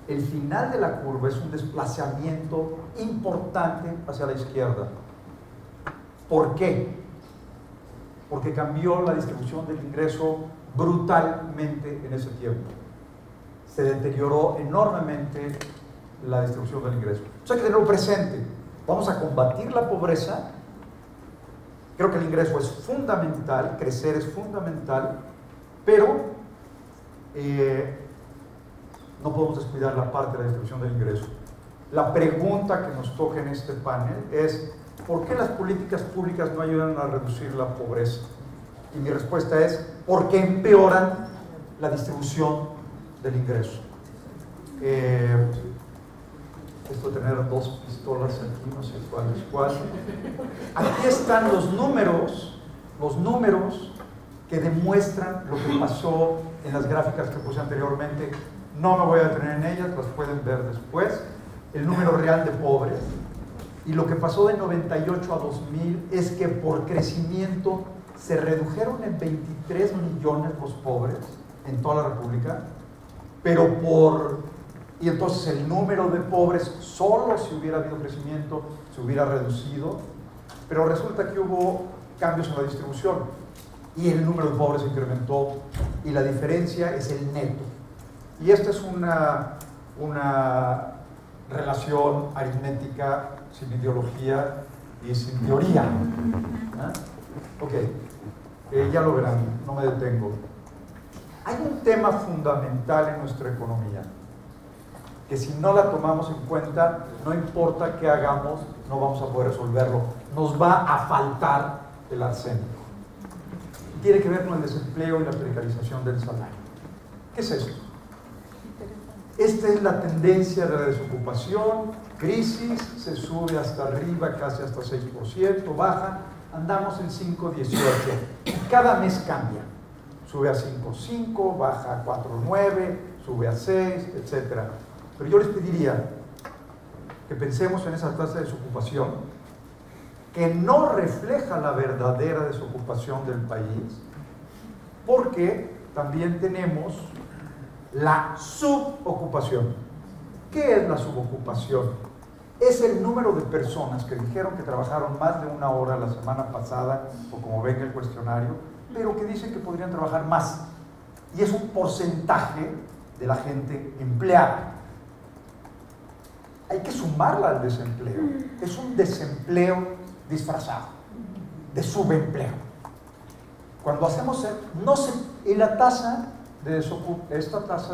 el final de la curva es un desplazamiento importante hacia la izquierda. ¿Por qué? Porque cambió la distribución del ingreso brutalmente en ese tiempo. Se deterioró enormemente la distribución del ingreso. Eso hay que tenerlo presente. Vamos a combatir la pobreza. Creo que el ingreso es fundamental, crecer es fundamental, pero no podemos descuidar la parte de la distribución del ingreso. La pregunta que nos toca en este panel es: ¿por qué las políticas públicas no ayudan a reducir la pobreza? Y mi respuesta es: porque empeoran la distribución del ingreso. Esto de tener dos pistolas aquí, no sé cuál es cuál. Aquí están los números que demuestran lo que pasó en las gráficas que puse anteriormente. No me voy a detener en ellas, las pueden ver después. El número real de pobres. Y lo que pasó de 98 a 2000 es que por crecimiento se redujeron en 23 millones los pobres en toda la República, y entonces el número de pobres, solo si hubiera habido crecimiento, se hubiera reducido, pero resulta que hubo cambios en la distribución y el número de pobres se incrementó y la diferencia es el neto. Y esta es una relación aritmética sin ideología y sin teoría. Ok, ya lo verán, no me detengo. Hay un tema fundamental en nuestra economía que si no la tomamos en cuenta, no importa qué hagamos, no vamos a poder resolverlo. Nos va a faltar el arsénico. Tiene que ver con el desempleo y la precarización del salario. ¿Qué es esto? Esta es la tendencia de la desocupación, crisis, se sube hasta arriba, casi hasta 6%, baja, andamos en 5,18. Y cada mes cambia. Sube a 5,5, baja a 4,9, sube a 6, etc. Pero yo les pediría que pensemos en esa tasa de desocupación que no refleja la verdadera desocupación del país, porque también tenemos la subocupación. ¿Qué es la subocupación? Es el número de personas que dijeron que trabajaron más de 1 hora la semana pasada, o como venga el cuestionario, pero que dicen que podrían trabajar más. Y es un porcentaje de la gente empleada. Hay que sumarla al desempleo. Es un desempleo disfrazado, de subempleo. Cuando hacemos esta tasa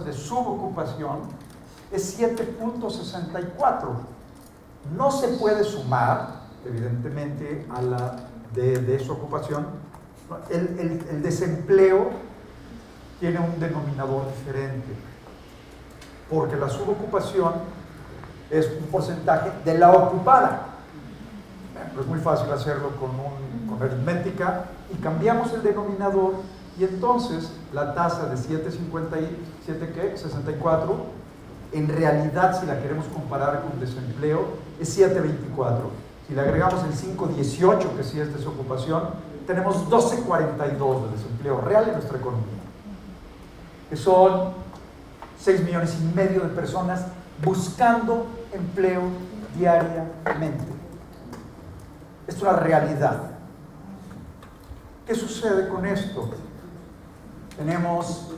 de subocupación es 7.64. No se puede sumar, evidentemente, a la de desocupación. El desempleo tiene un denominador diferente, porque la subocupación es un porcentaje de la ocupada. Pero es muy fácil hacerlo con aritmética y cambiamos el denominador y entonces la tasa de 7,64 en realidad, si la queremos comparar con desempleo, es 7,24. Si le agregamos el 5,18, que sí es desocupación, tenemos 12,42 de desempleo real en nuestra economía, que son 6,5 millones de personas buscando empleo diariamente. Es una realidad. ¿Qué sucede con esto? Tenemos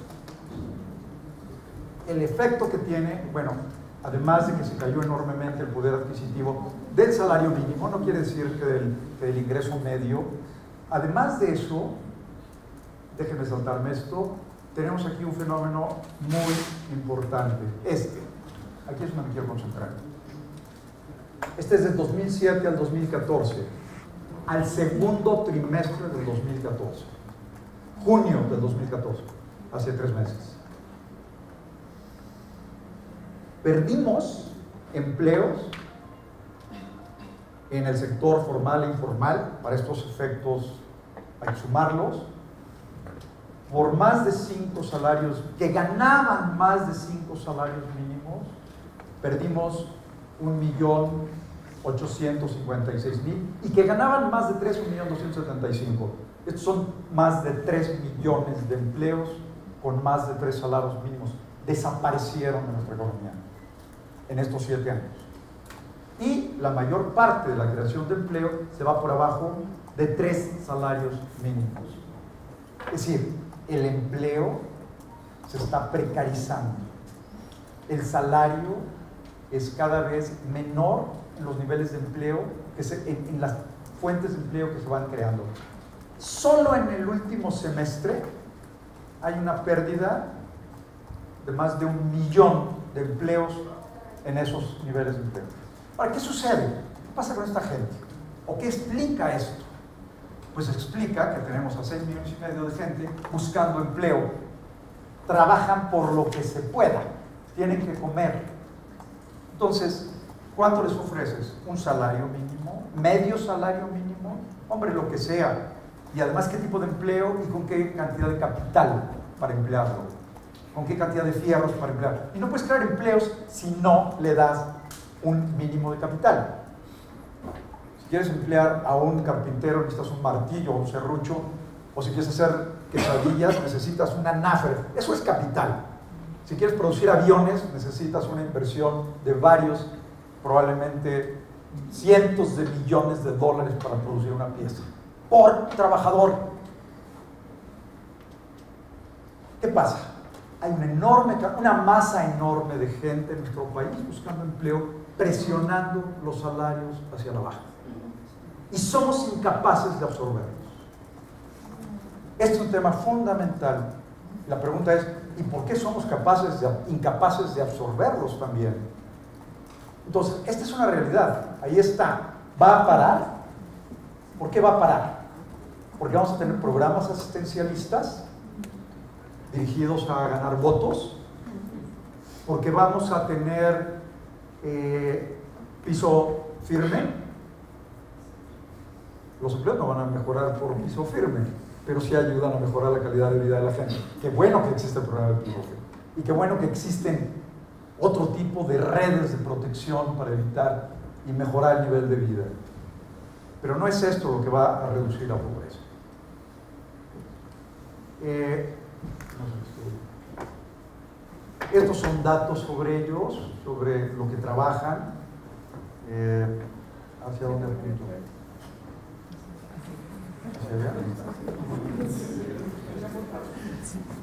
el efecto que tiene, bueno, además de que se cayó enormemente el poder adquisitivo del salario mínimo, no quiere decir que del ingreso medio. Además de eso, déjenme saltarme esto, tenemos aquí un fenómeno muy importante. Aquí es donde me quiero concentrar. Este es del 2007 al 2014, al segundo trimestre del 2014, junio del 2014, hace 3 meses. Perdimos empleos en el sector formal e informal, para estos efectos hay que sumarlos, por más de 5 salarios, que ganaban más de 5 salarios mínimos, perdimos 1,856,000 y que ganaban más de 3, 1,275,000. Estos son más de 3 millones de empleos con más de 3 salarios mínimos. Desaparecieron de nuestra economía en estos 7 años. Y la mayor parte de la creación de empleo se va por abajo de 3 salarios mínimos. Es decir, el empleo se está precarizando. El salario es cada vez menor en los niveles de empleo, en las fuentes de empleo que se van creando. Solo en el último semestre hay una pérdida de más de 1 millón de empleos en esos niveles de empleo. Ahora, ¿qué sucede? ¿Qué pasa con esta gente? ¿O qué explica esto? Pues explica que tenemos a 6,5 millones de gente buscando empleo. Trabajan por lo que se pueda, tienen que comer. Entonces, ¿cuánto les ofreces? ¿Un salario mínimo? ¿Medio salario mínimo? Hombre, lo que sea. Y además, ¿qué tipo de empleo y con qué cantidad de capital para emplearlo? con qué cantidad de fierros para emplear. Y no puedes crear empleos si no le das un mínimo de capital. Si quieres emplear a un carpintero necesitas un martillo o un serrucho, o si quieres hacer quesadillas necesitas una náfere. Eso es capital. Si quieres producir aviones necesitas una inversión de varios, probablemente cientos de millones de dólares para producir una pieza por trabajador. ¿Qué pasa? Hay una masa enorme de gente en nuestro país buscando empleo, presionando los salarios hacia la baja. Y somos incapaces de absorberlos. Este es un tema fundamental. La pregunta es, ¿y por qué somos incapaces de absorberlos también? Entonces, esta es una realidad. Ahí está. ¿Va a parar? ¿Por qué va a parar? Porque vamos a tener programas asistencialistas dirigidos a ganar votos, porque vamos a tener piso firme. Los empleos no van a mejorar por piso firme, pero sí ayudan a mejorar la calidad de vida de la gente. Qué bueno que existe el programa de piso firme, y qué bueno que existen otro tipo de redes de protección para evitar y mejorar el nivel de vida. Pero no es esto lo que va a reducir la pobreza. Estos son datos sobre ellos, sobre lo que trabajan. ¿Hacia dónde apunto? ¿Hacia allá?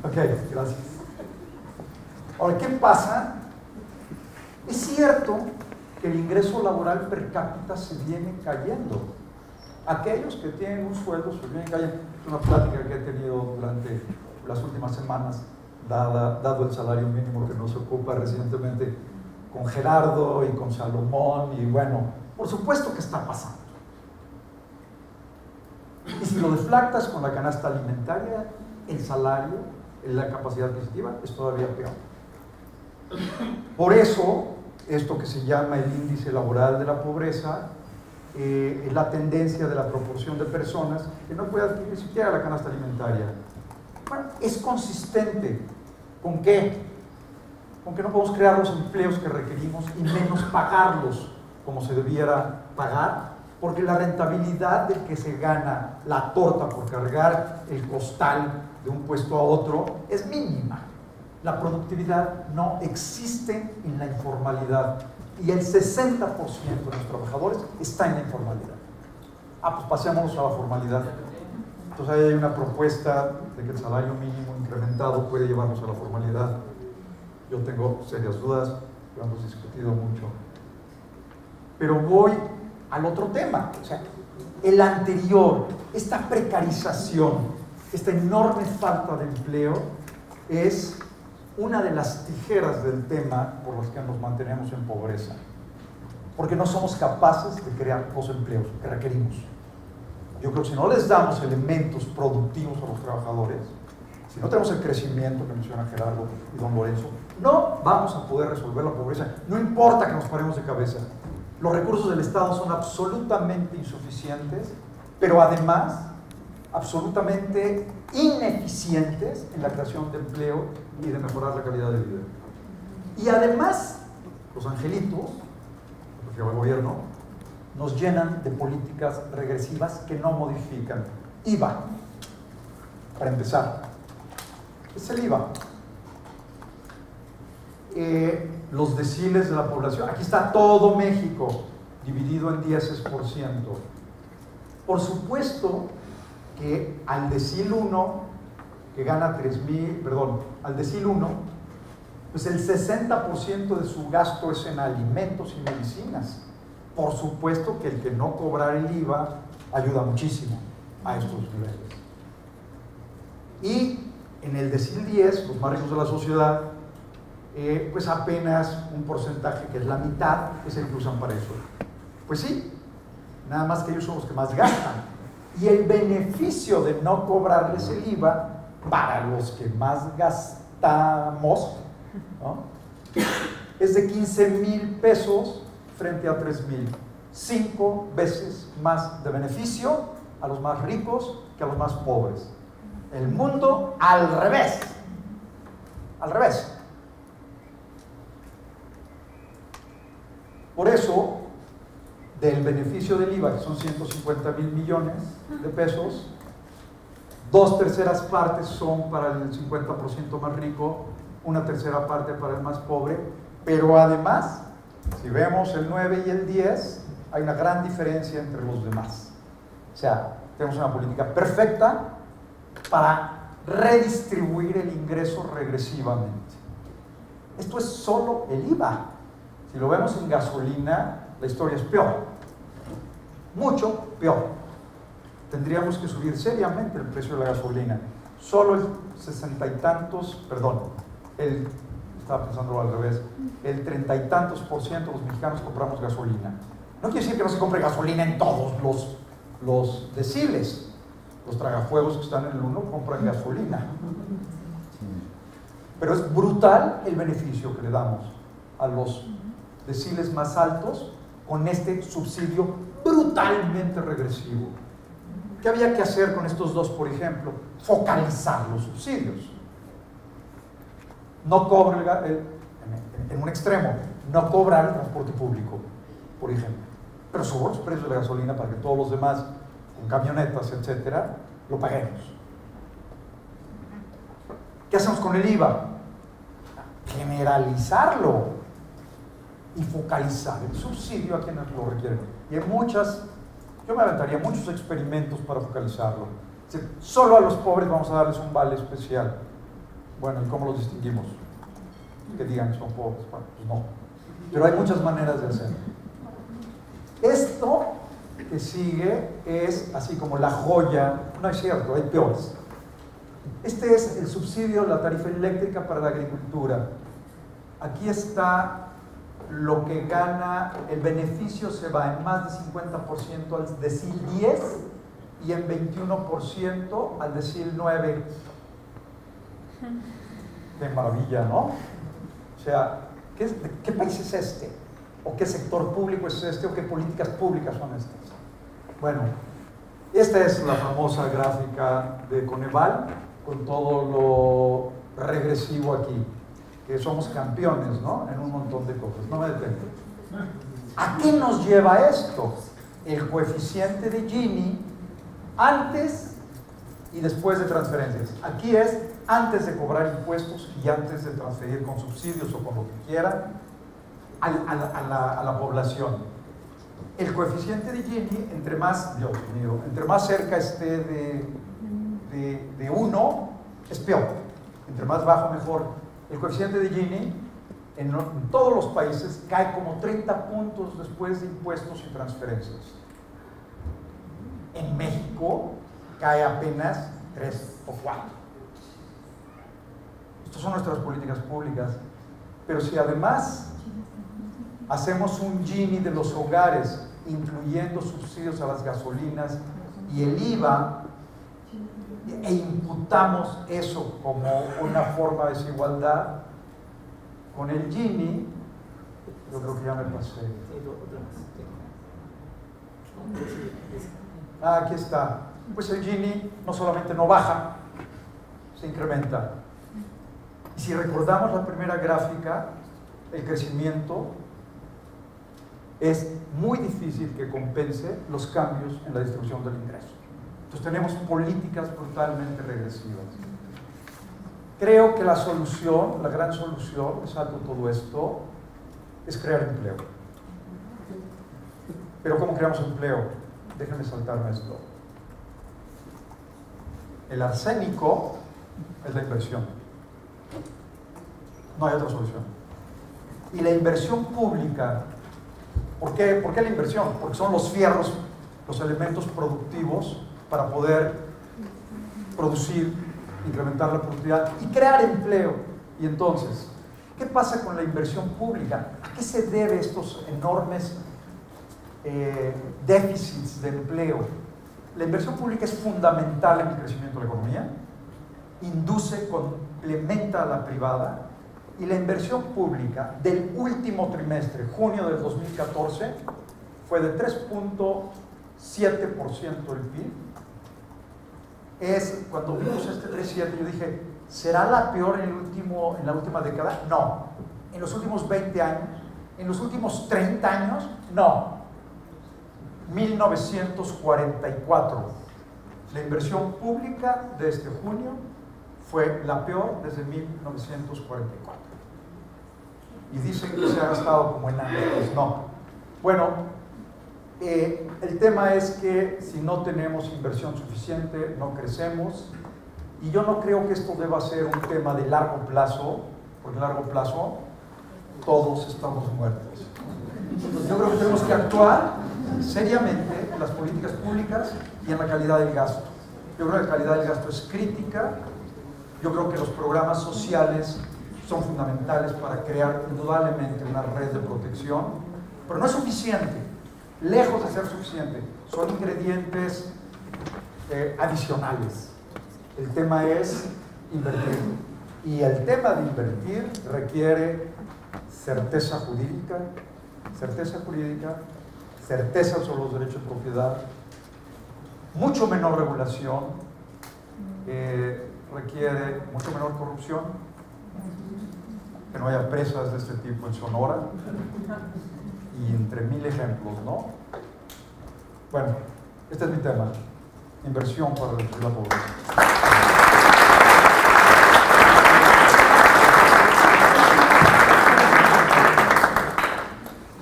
Ok, gracias. Ahora, ¿qué pasa? Es cierto que el ingreso laboral per cápita se viene cayendo. Aquellos que tienen un sueldo se vienen cayendo. Es una plática que he tenido durante las últimas semanas, dado el salario mínimo que nos ocupa recientemente con Gerardo y con Salomón, y bueno, por supuesto que está pasando. Y si lo deflactas con la canasta alimentaria, el salario, la capacidad adquisitiva, es todavía peor. Por eso, esto que se llama el índice laboral de la pobreza, es la tendencia de la proporción de personas que no puede adquirir ni siquiera la canasta alimentaria. Bueno, es consistente con qué? Con que no podemos crear los empleos que requerimos y menos pagarlos como se debiera pagar, porque la rentabilidad del que se gana la torta por cargar el costal de un puesto a otro es mínima. La productividad no existe en la informalidad y el 60% de los trabajadores está en la informalidad. Pues pasémonos a la formalidad. Entonces ahí hay una propuesta de que el salario mínimo incrementado puede llevarnos a la formalidad. Yo tengo serias dudas, lo hemos discutido mucho. Pero voy al otro tema, o sea, el anterior, esta precarización, esta enorme falta de empleo es una de las tijeras del tema por las que nos mantenemos en pobreza, porque no somos capaces de crear los empleos que requerimos. Yo creo que si no les damos elementos productivos a los trabajadores, si no tenemos el crecimiento que menciona Gerardo y don Lorenzo, no vamos a poder resolver la pobreza. No importa que nos paremos de cabeza. Los recursos del Estado son absolutamente insuficientes, pero además absolutamente ineficientes en la creación de empleo y de mejorar la calidad de vida. Y además, los angelitos, porque va el gobierno, nos llenan de políticas regresivas que no modifican. IVA, para empezar, es el IVA. Los deciles de la población, aquí está todo México dividido en 10%. Por supuesto que al decil 1 que gana al decil 1, pues el 60% de su gasto es en alimentos y medicinas. Por supuesto que el que no cobrar el IVA ayuda muchísimo a estos niveles. Y en el decil 10, los más ricos de la sociedad, pues apenas un porcentaje, que es la mitad, es el que usan para eso. Pues sí, nada más que ellos son los que más gastan. Y el beneficio de no cobrarles el IVA para los que más gastamos, ¿no?, es de 15,000 pesos frente a 3,000. 5 veces más de beneficio a los más ricos que a los más pobres. El mundo al revés. al revés. Por eso, del beneficio del IVA, que son 150,000 millones de pesos, 2/3 partes son para el 50% más rico, 1/3 parte para el más pobre, pero además, si vemos el 9 y el 10, hay una gran diferencia entre los demás. O sea, tenemos una política perfecta para redistribuir el ingreso regresivamente. Esto es solo el IVA. Si lo vemos en gasolina, la historia es peor. Mucho peor. Tendríamos que subir seriamente el precio de la gasolina. Solo el 60 y tantos, perdón, estaba pensando al revés, el 30 y tantos % de los mexicanos compramos gasolina. No quiere decir que no se compre gasolina en todos los deciles. Los tragafuegos que están en el 1 compran gasolina. Pero es brutal el beneficio que le damos a los deciles más altos con este subsidio brutalmente regresivo. ¿Qué había que hacer con estos dos, por ejemplo? Focalizar los subsidios. No cobrar, en un extremo, no cobrar el transporte público, por ejemplo, pero subir los precios de la gasolina para que todos los demás, con camionetas, etcétera, lo paguemos. ¿Qué hacemos con el IVA? Generalizarlo y focalizar el subsidio a quienes lo requieren. Y hay yo me aventaría muchos experimentos para focalizarlo. Es decir, solo a los pobres vamos a darles un vale especial. Bueno, ¿y cómo los distinguimos? Que digan que son pobres. Bueno, pues no. Pero hay muchas maneras de hacerlo. Esto que sigue es así como la joya. No es cierto, hay peores. Este es el subsidio de la tarifa eléctrica para la agricultura. Aquí está lo que gana, el beneficio se va en más de 50% al decil 10 y en 21% al decil 9. Qué maravilla, ¿no? O sea, ¿qué país es este? ¿O qué sector público es este? ¿O qué políticas públicas son estas? Bueno, esta es la famosa gráfica de Coneval con todo lo regresivo aquí, que somos campeones, ¿no? En un montón de cosas. No me detengo. ¿A qué nos lleva esto? El coeficiente de Gini antes y después de transferencias. Aquí es antes de cobrar impuestos y antes de transferir con subsidios o con lo que quiera a la población. El coeficiente de Gini, entre más cerca esté de 1, es peor. Entre más bajo, mejor. El coeficiente de Gini en todos los países cae como 30 puntos después de impuestos y transferencias. En México cae apenas 3 o 4. Estas son nuestras políticas públicas. Pero si además hacemos un Gini de los hogares, incluyendo subsidios a las gasolinas y el IVA, e imputamos eso como una forma de desigualdad, con el Gini, yo creo que ya me pasé. Aquí está. Pues el Gini no solamente no baja, se incrementa. Y si recordamos la primera gráfica, el crecimiento es muy difícil que compense los cambios en la distribución del ingreso. Entonces tenemos políticas brutalmente regresivas. Creo que la solución, la gran solución, salto todo esto, es crear empleo. Pero ¿cómo creamos empleo? Déjenme saltarme esto. El arsénico es la inversión. No hay otra solución. Y la inversión pública, ¿por qué la inversión? Porque son los fierros, los elementos productivos para poder producir, incrementar la productividad y crear empleo. Y entonces, ¿qué pasa con la inversión pública? ¿A qué se debe estos enormes déficits de empleo? La inversión pública es fundamental en el crecimiento de la economía, induce, complementa a la privada, y la inversión pública del último trimestre, junio del 2014, fue de 3.7% del PIB. Cuando vimos este 3.7, yo dije, ¿Será la peor en la última década? No. ¿En los últimos 20 años? ¿En los últimos 30 años? No. 1944. La inversión pública de este junio fue la peor desde 1944. Y dicen que se ha gastado como en años. Pues no. Bueno, el tema es que si no tenemos inversión suficiente, no crecemos. Y yo no creo que esto deba ser un tema de largo plazo, porque a largo plazo todos estamos muertos. Entonces, yo creo que tenemos que actuar seriamente en las políticas públicas y en la calidad del gasto. Yo creo que la calidad del gasto es crítica. Yo creo que los programas sociales son fundamentales para crear indudablemente una red de protección, pero no es suficiente, lejos de ser suficiente, son ingredientes adicionales. El tema es invertir, y el tema de invertir requiere certeza jurídica, certeza sobre los derechos de propiedad, mucho menor regulación, requiere mucho menor corrupción, que no haya presas de este tipo en Sonora, y entre mil ejemplos, ¿no? Bueno, este es mi tema, inversión para reducir la pobreza.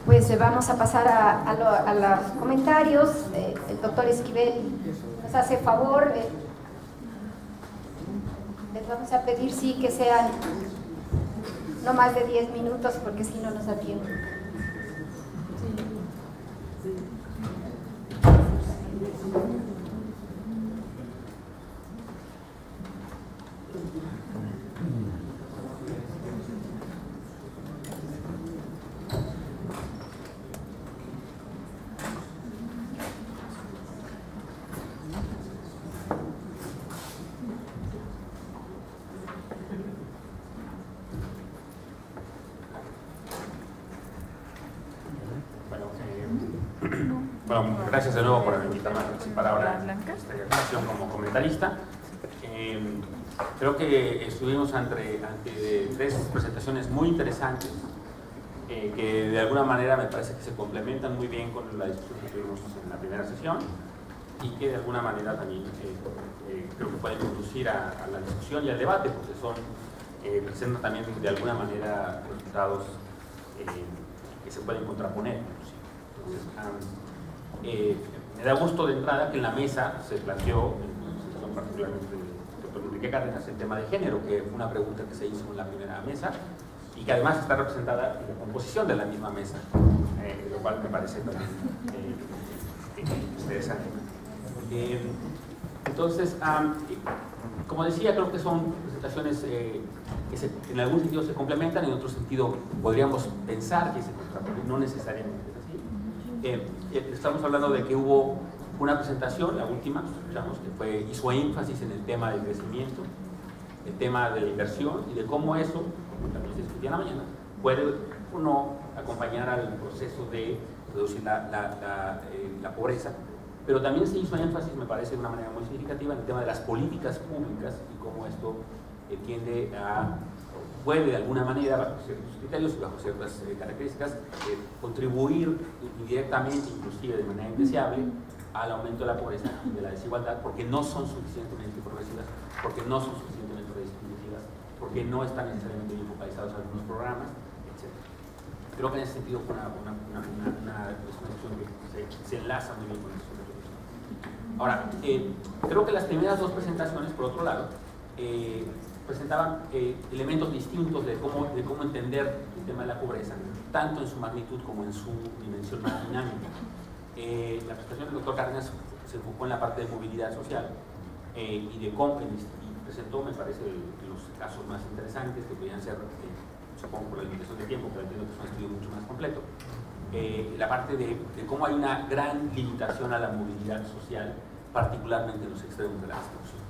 Pues vamos a pasar a los comentarios. El doctor Esquivel nos hace favor. Les vamos a pedir, sí, que sean no más de 10 minutos, porque si no nos da tiempo. Bueno, gracias de nuevo por invitarme a participar ahora en esta ocasión como comentarista. Creo que estuvimos ante tres presentaciones muy interesantes que de alguna manera me parece que se complementan muy bien con la discusión que tuvimos en la primera sesión y que de alguna manera también creo que pueden conducir a la discusión y al debate, porque presentan también de alguna manera resultados que se pueden contraponer. Entonces, me da gusto de entrada que en la mesa se planteó, particularmente el doctor Enrique Cárdenas, el tema de género, que fue una pregunta que se hizo en la primera mesa y que además está representada en la composición de la misma mesa, lo cual me parece también interesante. Entonces, como decía, creo que son presentaciones que en algún sentido se complementan, en otro sentido podríamos pensar que se contraponen, no necesariamente es así. Estamos hablando de que hubo una presentación, la última, escuchamos, que hizo énfasis en el tema del crecimiento, el tema de la inversión y de cómo eso, como también se discutía en la mañana, puede o no acompañar al proceso de reducir la pobreza. Pero también se hizo énfasis, me parece de una manera muy significativa, en el tema de las políticas públicas y cómo esto puede de alguna manera, bajo ciertos criterios y bajo ciertas características, contribuir indirectamente, inclusive de manera indeseable, al aumento de la pobreza y de la desigualdad, porque no son suficientemente progresivas, porque no son suficientemente redistributivas, porque no están necesariamente bien focalizados algunos programas, etc. Creo que en ese sentido fue una discusión que se enlaza muy bien con eso. Ahora, creo que las primeras dos presentaciones, por otro lado, presentaban elementos distintos de cómo entender el tema de la pobreza, tanto en su magnitud como en su dimensión más dinámica. La presentación del doctor Cárdenas se enfocó en la parte de movilidad social y presentó, me parece, los casos más interesantes que podían ser, supongo por la limitación de tiempo, pero entiendo que es un estudio mucho más completo. La parte de cómo hay una gran limitación a la movilidad social, particularmente en los extremos de la distribución.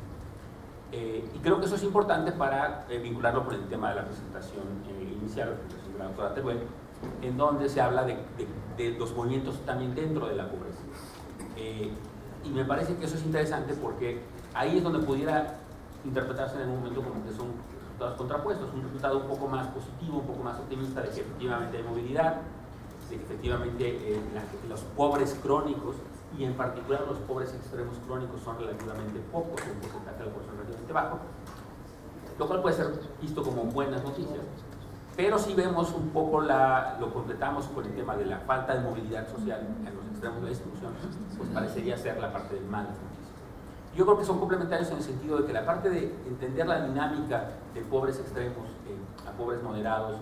Y creo que eso es importante para vincularlo con el tema de la presentación inicial, la presentación de la doctora Teruel, en donde se habla de los movimientos también dentro de la pobreza. Y me parece que eso es interesante porque ahí es donde pudiera interpretarse en el momento como que son resultados contrapuestos, un resultado un poco más positivo, un poco más optimista de que efectivamente hay movilidad, de que efectivamente los pobres crónicos, y en particular los pobres extremos crónicos, son relativamente pocos, un porcentaje de la población relativamente bajo, lo cual puede ser visto como buenas noticias. Pero si vemos un poco, lo completamos con el tema de la falta de movilidad social en los extremos de la distribución, pues parecería ser la parte de malas noticias. Yo creo que son complementarios en el sentido de que la parte de entender la dinámica de pobres extremos a pobres moderados,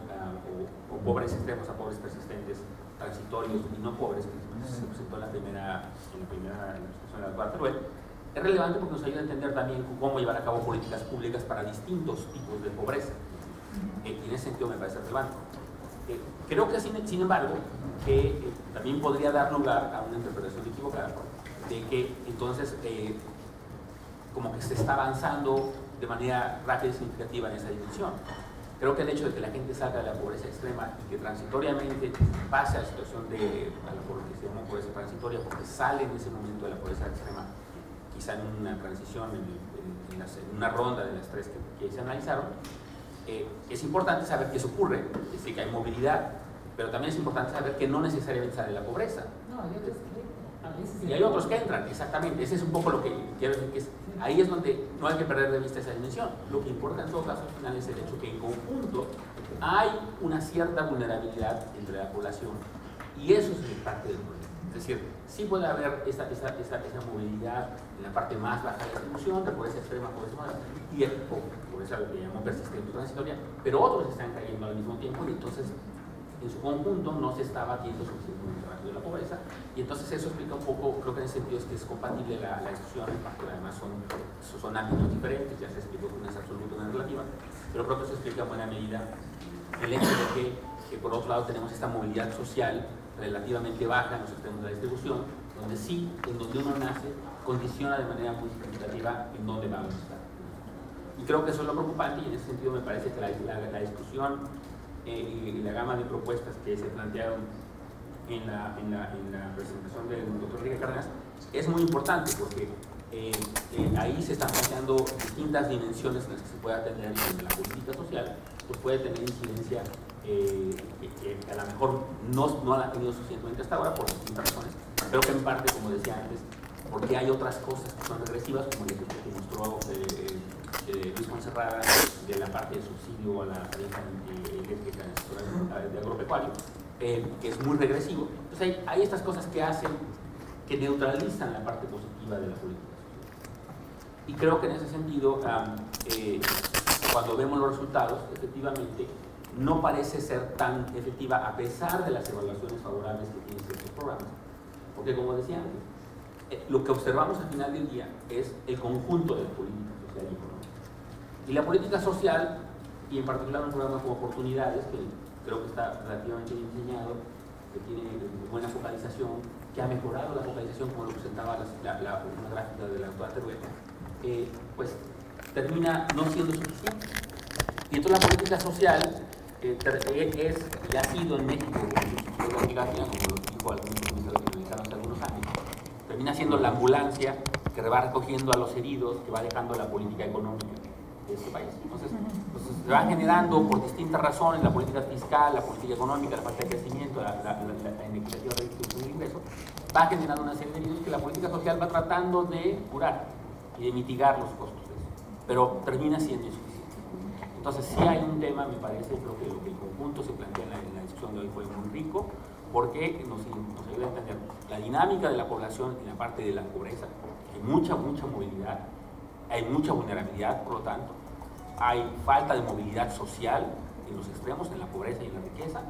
o pobres extremos a pobres persistentes, transitorios y no pobres, que se presentó en la primera discusión de la cuarta web, es relevante porque nos ayuda a entender también cómo llevar a cabo políticas públicas para distintos tipos de pobreza. Y en ese sentido me parece relevante. Creo que sin embargo también podría dar lugar a una interpretación equivocada de que entonces como que se está avanzando de manera rápida y significativa en esa dimensión. Creo que el hecho de que la gente salga de la pobreza extrema y que transitoriamente pase a la situación de lo que se llama pobreza transitoria, porque sale en ese momento de la pobreza extrema, quizá en una transición, en una ronda de las tres que se analizaron, es importante saber que eso ocurre, es decir, que hay movilidad, pero también es importante saber que no necesariamente sale de la pobreza. No, hay otros que y hay otros que entran, exactamente. Ese es un poco lo que quiero decir, que ahí es donde no hay que perder de vista esa dimensión. Lo que importa en todo caso al final es el hecho que en conjunto hay una cierta vulnerabilidad entre la población, y eso es parte del problema. Es decir, sí puede haber esa movilidad en la parte más baja de la distribución, de pobreza extrema, pobreza moderada, y pobreza lo que llamamos persistente o transitoria, pero otros están cayendo al mismo tiempo, y entonces en su conjunto no se está batiendo suficientemente rápido la pobreza, y entonces eso explica un poco, creo que en ese sentido es que es compatible la discusión, porque además son ámbitos diferentes, ya se explicó que una es absoluta y una es relativa, pero creo que se explica en buena medida el hecho de que por otro lado tenemos esta movilidad social relativamente baja en los extremos de la distribución, donde sí, en donde uno nace, condiciona de manera muy significativa en dónde vamos a estar. Y creo que eso es lo preocupante, y en ese sentido me parece que la discusión y la gama de propuestas que se plantearon en la presentación del doctor Enrique Cárdenas es muy importante, porque ahí se están planteando distintas dimensiones en las que se puede atender, y donde la política social pues puede tener incidencia que a lo mejor no la ha tenido suficientemente hasta ahora por distintas razones, pero que en parte, como decía antes, porque hay otras cosas que son regresivas, como el ejemplo que mostró Luis Monserrada de la parte del subsidio a la tarifa eléctrica de agropecuario, que es muy regresivo. Entonces hay estas cosas que hacen, que neutralizan la parte positiva de la política social. Y creo que en ese sentido, cuando vemos los resultados, efectivamente, no parece ser tan efectiva a pesar de las evaluaciones favorables que tienen ciertos programas. Porque, como decía antes, lo que observamos al final del día es el conjunto de la política social y económica. Y la política social, y en particular un programa como Oportunidades, que creo que está relativamente bien diseñado, que tiene buena focalización, que ha mejorado la focalización, como lo presentaba una gráfica de la doctora Teruel, pues termina no siendo suficiente. Y entonces la política social y ha sido en México, como lo dijo algunos latinoamericanos hace algunos años, termina siendo la ambulancia que va recogiendo a los heridos, que va dejando la política económica de este país. Entonces se va generando por distintas razones, la política fiscal, la política económica, la falta de crecimiento, la inequitativa de distribución de ingresos, va generando una serie de heridos que la política social va tratando de curar y de mitigar los costos de eso, pero termina siendo insuficiente. Entonces sí hay un tema, me parece, creo que lo que en conjunto se plantea en la discusión de hoy fue muy rico, porque nos ayuda a entender la dinámica de la población en la parte de la pobreza. Hay mucha movilidad, hay mucha vulnerabilidad, por lo tanto, hay falta de movilidad social en los extremos, en la pobreza y en la riqueza.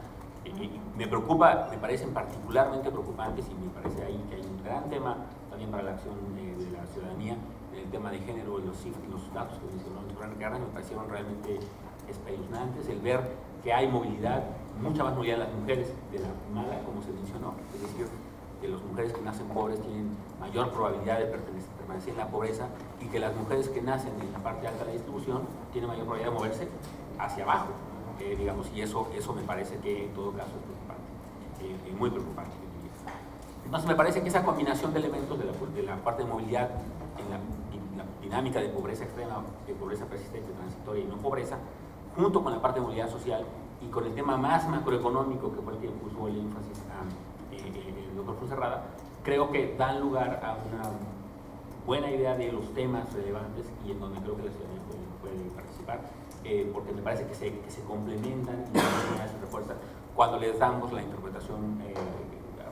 Me preocupa, me parecen particularmente preocupantes, y me parece ahí que hay un gran tema también para la acción de la ciudadanía, el tema de género y los datos que mencionó el doctor Enrique, me parecieron realmente espeluznantes, el ver que hay movilidad, mucha más movilidad de las mujeres de la mala, como se mencionó, es decir, que las mujeres que nacen pobres tienen mayor probabilidad de permanecer en la pobreza, y que las mujeres que nacen en la parte alta de la distribución tienen mayor probabilidad de moverse hacia abajo, digamos, y eso me parece que en todo caso es preocupante, muy preocupante. Entonces me parece que esa combinación de elementos de la parte de movilidad y dinámica de pobreza extrema, de pobreza persistente, transitoria y no pobreza, junto con la parte de movilidad social y con el tema más macroeconómico, que fue el que puso el énfasis el doctor Fuencerrada, creo que dan lugar a una buena idea de los temas relevantes y en donde creo que la ciudadanía puede participar, porque me parece que se complementan y se refuerzan cuando les damos la interpretación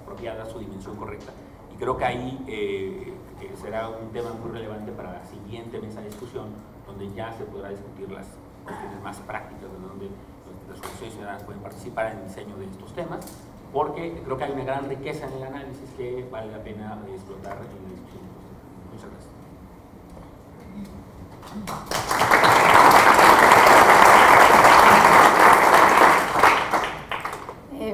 apropiada, su dimensión correcta. Y creo que ahí será un tema muy relevante para la siguiente mesa de discusión, donde ya se podrá discutir las cuestiones más prácticas, de donde las organizaciones ciudadanas pueden participar en el diseño de estos temas, porque creo que hay una gran riqueza en el análisis que vale la pena explotar en la discusión. Muchas gracias.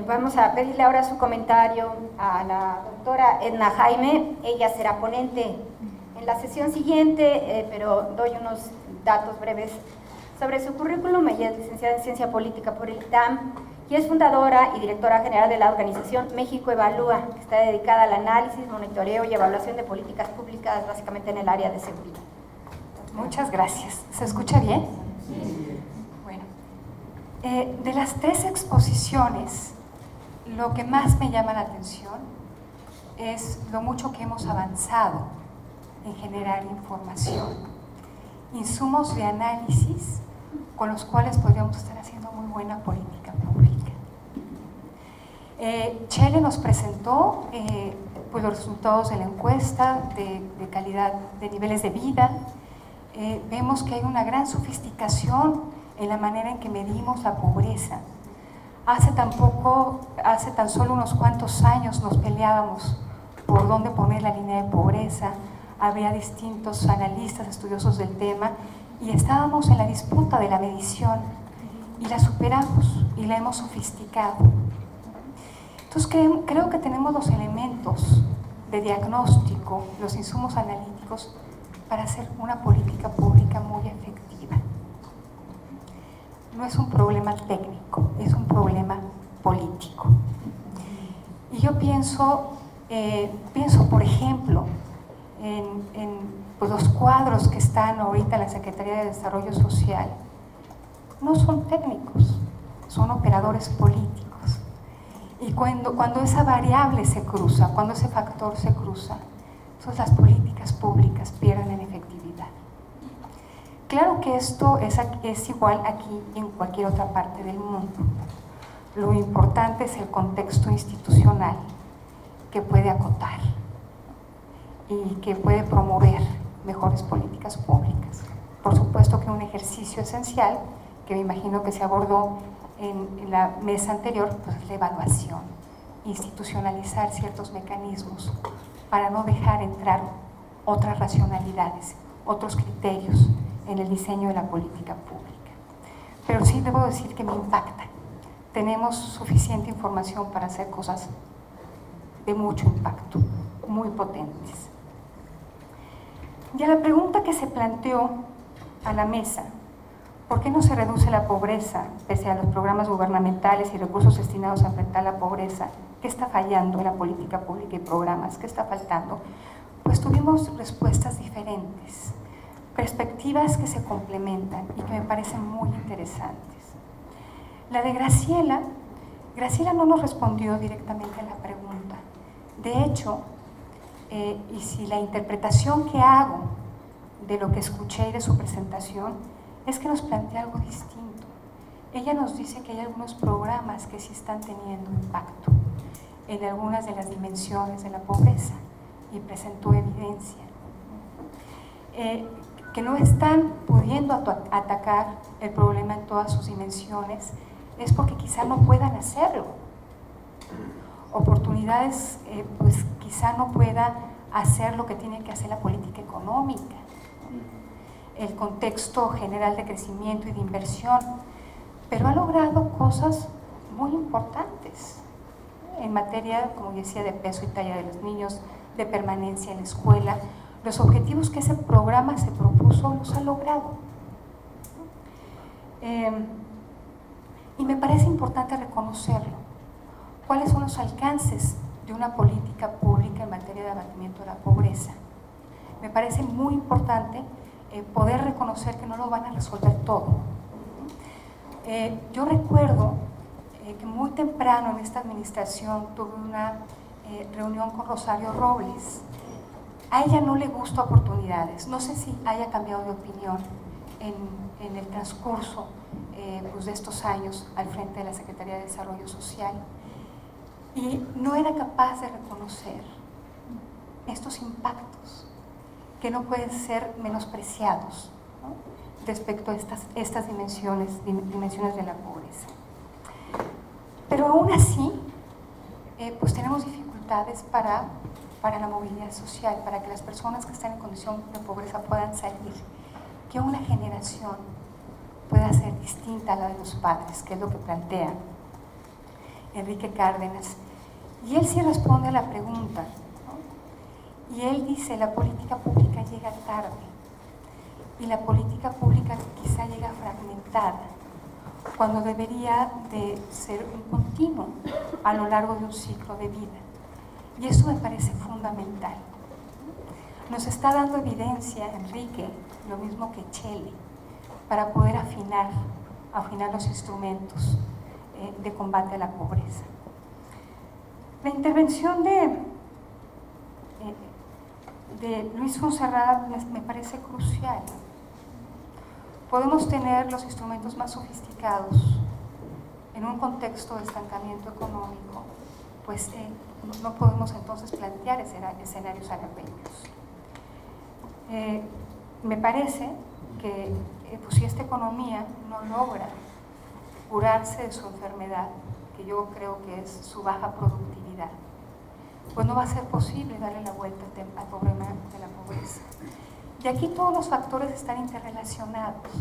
Vamos a pedirle ahora su comentario a la doctora Edna Jaime. Ella será ponente en la sesión siguiente, pero doy unos datos breves sobre su currículum. Ella es licenciada en Ciencia Política por el ITAM y es fundadora y directora general de la organización México Evalúa, que está dedicada al análisis, monitoreo y evaluación de políticas públicas, básicamente en el área de seguridad. Muchas gracias. ¿Se escucha bien? Sí. Bueno, de las 3 exposiciones, lo que más me llama la atención es lo mucho que hemos avanzado en generar información, insumos de análisis con los cuales podríamos estar haciendo muy buena política pública. Chele nos presentó pues los resultados de la encuesta de calidad de niveles de vida. Vemos que hay una gran sofisticación en la manera en que medimos la pobreza. Hace tan solo unos cuantos años nos peleábamos por dónde poner la línea de pobreza. Había distintos analistas, estudiosos del tema, y estábamos en la disputa de la medición, y la superamos y la hemos sofisticado. Entonces creo que tenemos los elementos de diagnóstico, los insumos analíticos para hacer una política pública muy efectiva. No es un problema técnico, es un problema político. Y yo pienso por ejemplo, en pues los cuadros que están ahorita en la Secretaría de Desarrollo Social. No son técnicos, son operadores políticos. Y cuando esa variable se cruza, cuando ese factor se cruza, entonces las políticas públicas pierden en efectividad. Claro que esto es igual aquí y en cualquier otra parte del mundo. Lo importante es el contexto institucional que puede acotar y que puede promover mejores políticas públicas. Por supuesto que un ejercicio esencial, que me imagino que se abordó en la mesa anterior, pues es la evaluación, institucionalizar ciertos mecanismos para no dejar entrar otras racionalidades, otros criterios en el diseño de la política pública. Pero sí debo decir que me impacta. Tenemos suficiente información para hacer cosas de mucho impacto, muy potentes. Y a la pregunta que se planteó a la mesa, ¿por qué no se reduce la pobreza pese a los programas gubernamentales y recursos destinados a enfrentar la pobreza? ¿Qué está fallando en la política pública y programas? ¿Qué está faltando? Pues tuvimos respuestas diferentes, perspectivas que se complementan y que me parecen muy interesantes. La de Graciela no nos respondió directamente a la pregunta. De hecho, y si la interpretación que hago de lo que escuché y de su presentación es que nos plantea algo distinto. Ella nos dice que hay algunos programas que sí están teniendo impacto en algunas de las dimensiones de la pobreza y presentó evidencia. Que no están pudiendo atacar el problema en todas sus dimensiones es porque quizá no puedan hacerlo. Oportunidades, pues quizá no pueda hacer lo que tiene que hacer la política económica, el contexto general de crecimiento y de inversión, pero ha logrado cosas muy importantes en materia, como decía, de peso y talla de los niños, de permanencia en la escuela. Los objetivos que ese programa se propuso los ha logrado. Y me parece importante reconocerlo. ¿Cuáles son los alcances de una política pública en materia de abatimiento de la pobreza? Me parece muy importante poder reconocer que no lo van a resolver todo. Yo recuerdo que muy temprano en esta administración tuve una reunión con Rosario Robles. A ella no le gustó oportunidades. No sé si haya cambiado de opinión en el transcurso pues de estos años al frente de la Secretaría de Desarrollo Social. Y no era capaz de reconocer estos impactos que no pueden ser menospreciados, ¿no?, respecto a estas dimensiones de la pobreza. Pero aún así, pues tenemos dificultades para la movilidad social, para que las personas que están en condición de pobreza puedan salir, que una generación pueda ser distinta a la de los padres, que es lo que plantea Enrique Cárdenas. Y él sí responde a la pregunta, ¿no? Y él dice, la política pública llega tarde, y la política pública quizá llega fragmentada, cuando debería de ser un continuo a lo largo de un ciclo de vida. Y eso me parece fundamental. Nos está dando evidencia, Enrique, lo mismo que Chele, para poder afinar los instrumentos de combate a la pobreza. La intervención de Luis Fonserrada me parece crucial. Podemos tener los instrumentos más sofisticados en un contexto de estancamiento económico, pues no podemos entonces plantear escenarios halagüeños. Me parece que pues, si esta economía no logra curarse de su enfermedad, que yo creo que es su baja productividad, pues no va a ser posible darle la vuelta al problema de la pobreza. Y aquí todos los factores están interrelacionados.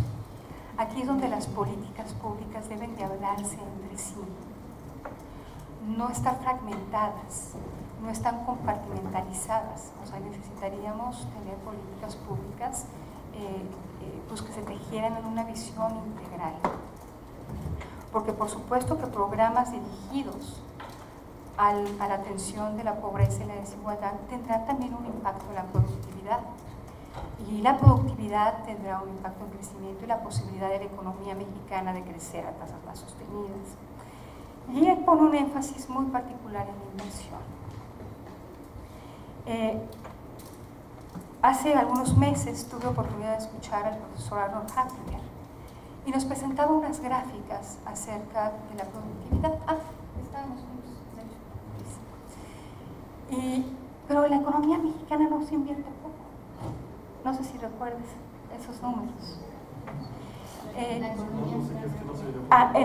Aquí es donde las políticas públicas deben de hablarse entre sí, no estar fragmentadas, no están compartimentalizadas. O sea, necesitaríamos tener políticas públicas pues que se tejieran en una visión integral. Porque por supuesto que programas dirigidos a la atención de la pobreza y la desigualdad tendrán también un impacto en la productividad. Y la productividad tendrá un impacto en el crecimiento y la posibilidad de la economía mexicana de crecer a tasas más sostenidas. Y él pone un énfasis muy particular en la inversión. Hace algunos meses tuve oportunidad de escuchar al profesor Arnold Haflinger y nos presentaba unas gráficas acerca de la productividad. Pero la economía mexicana no se invierte poco. No sé si recuerdas esos números. En la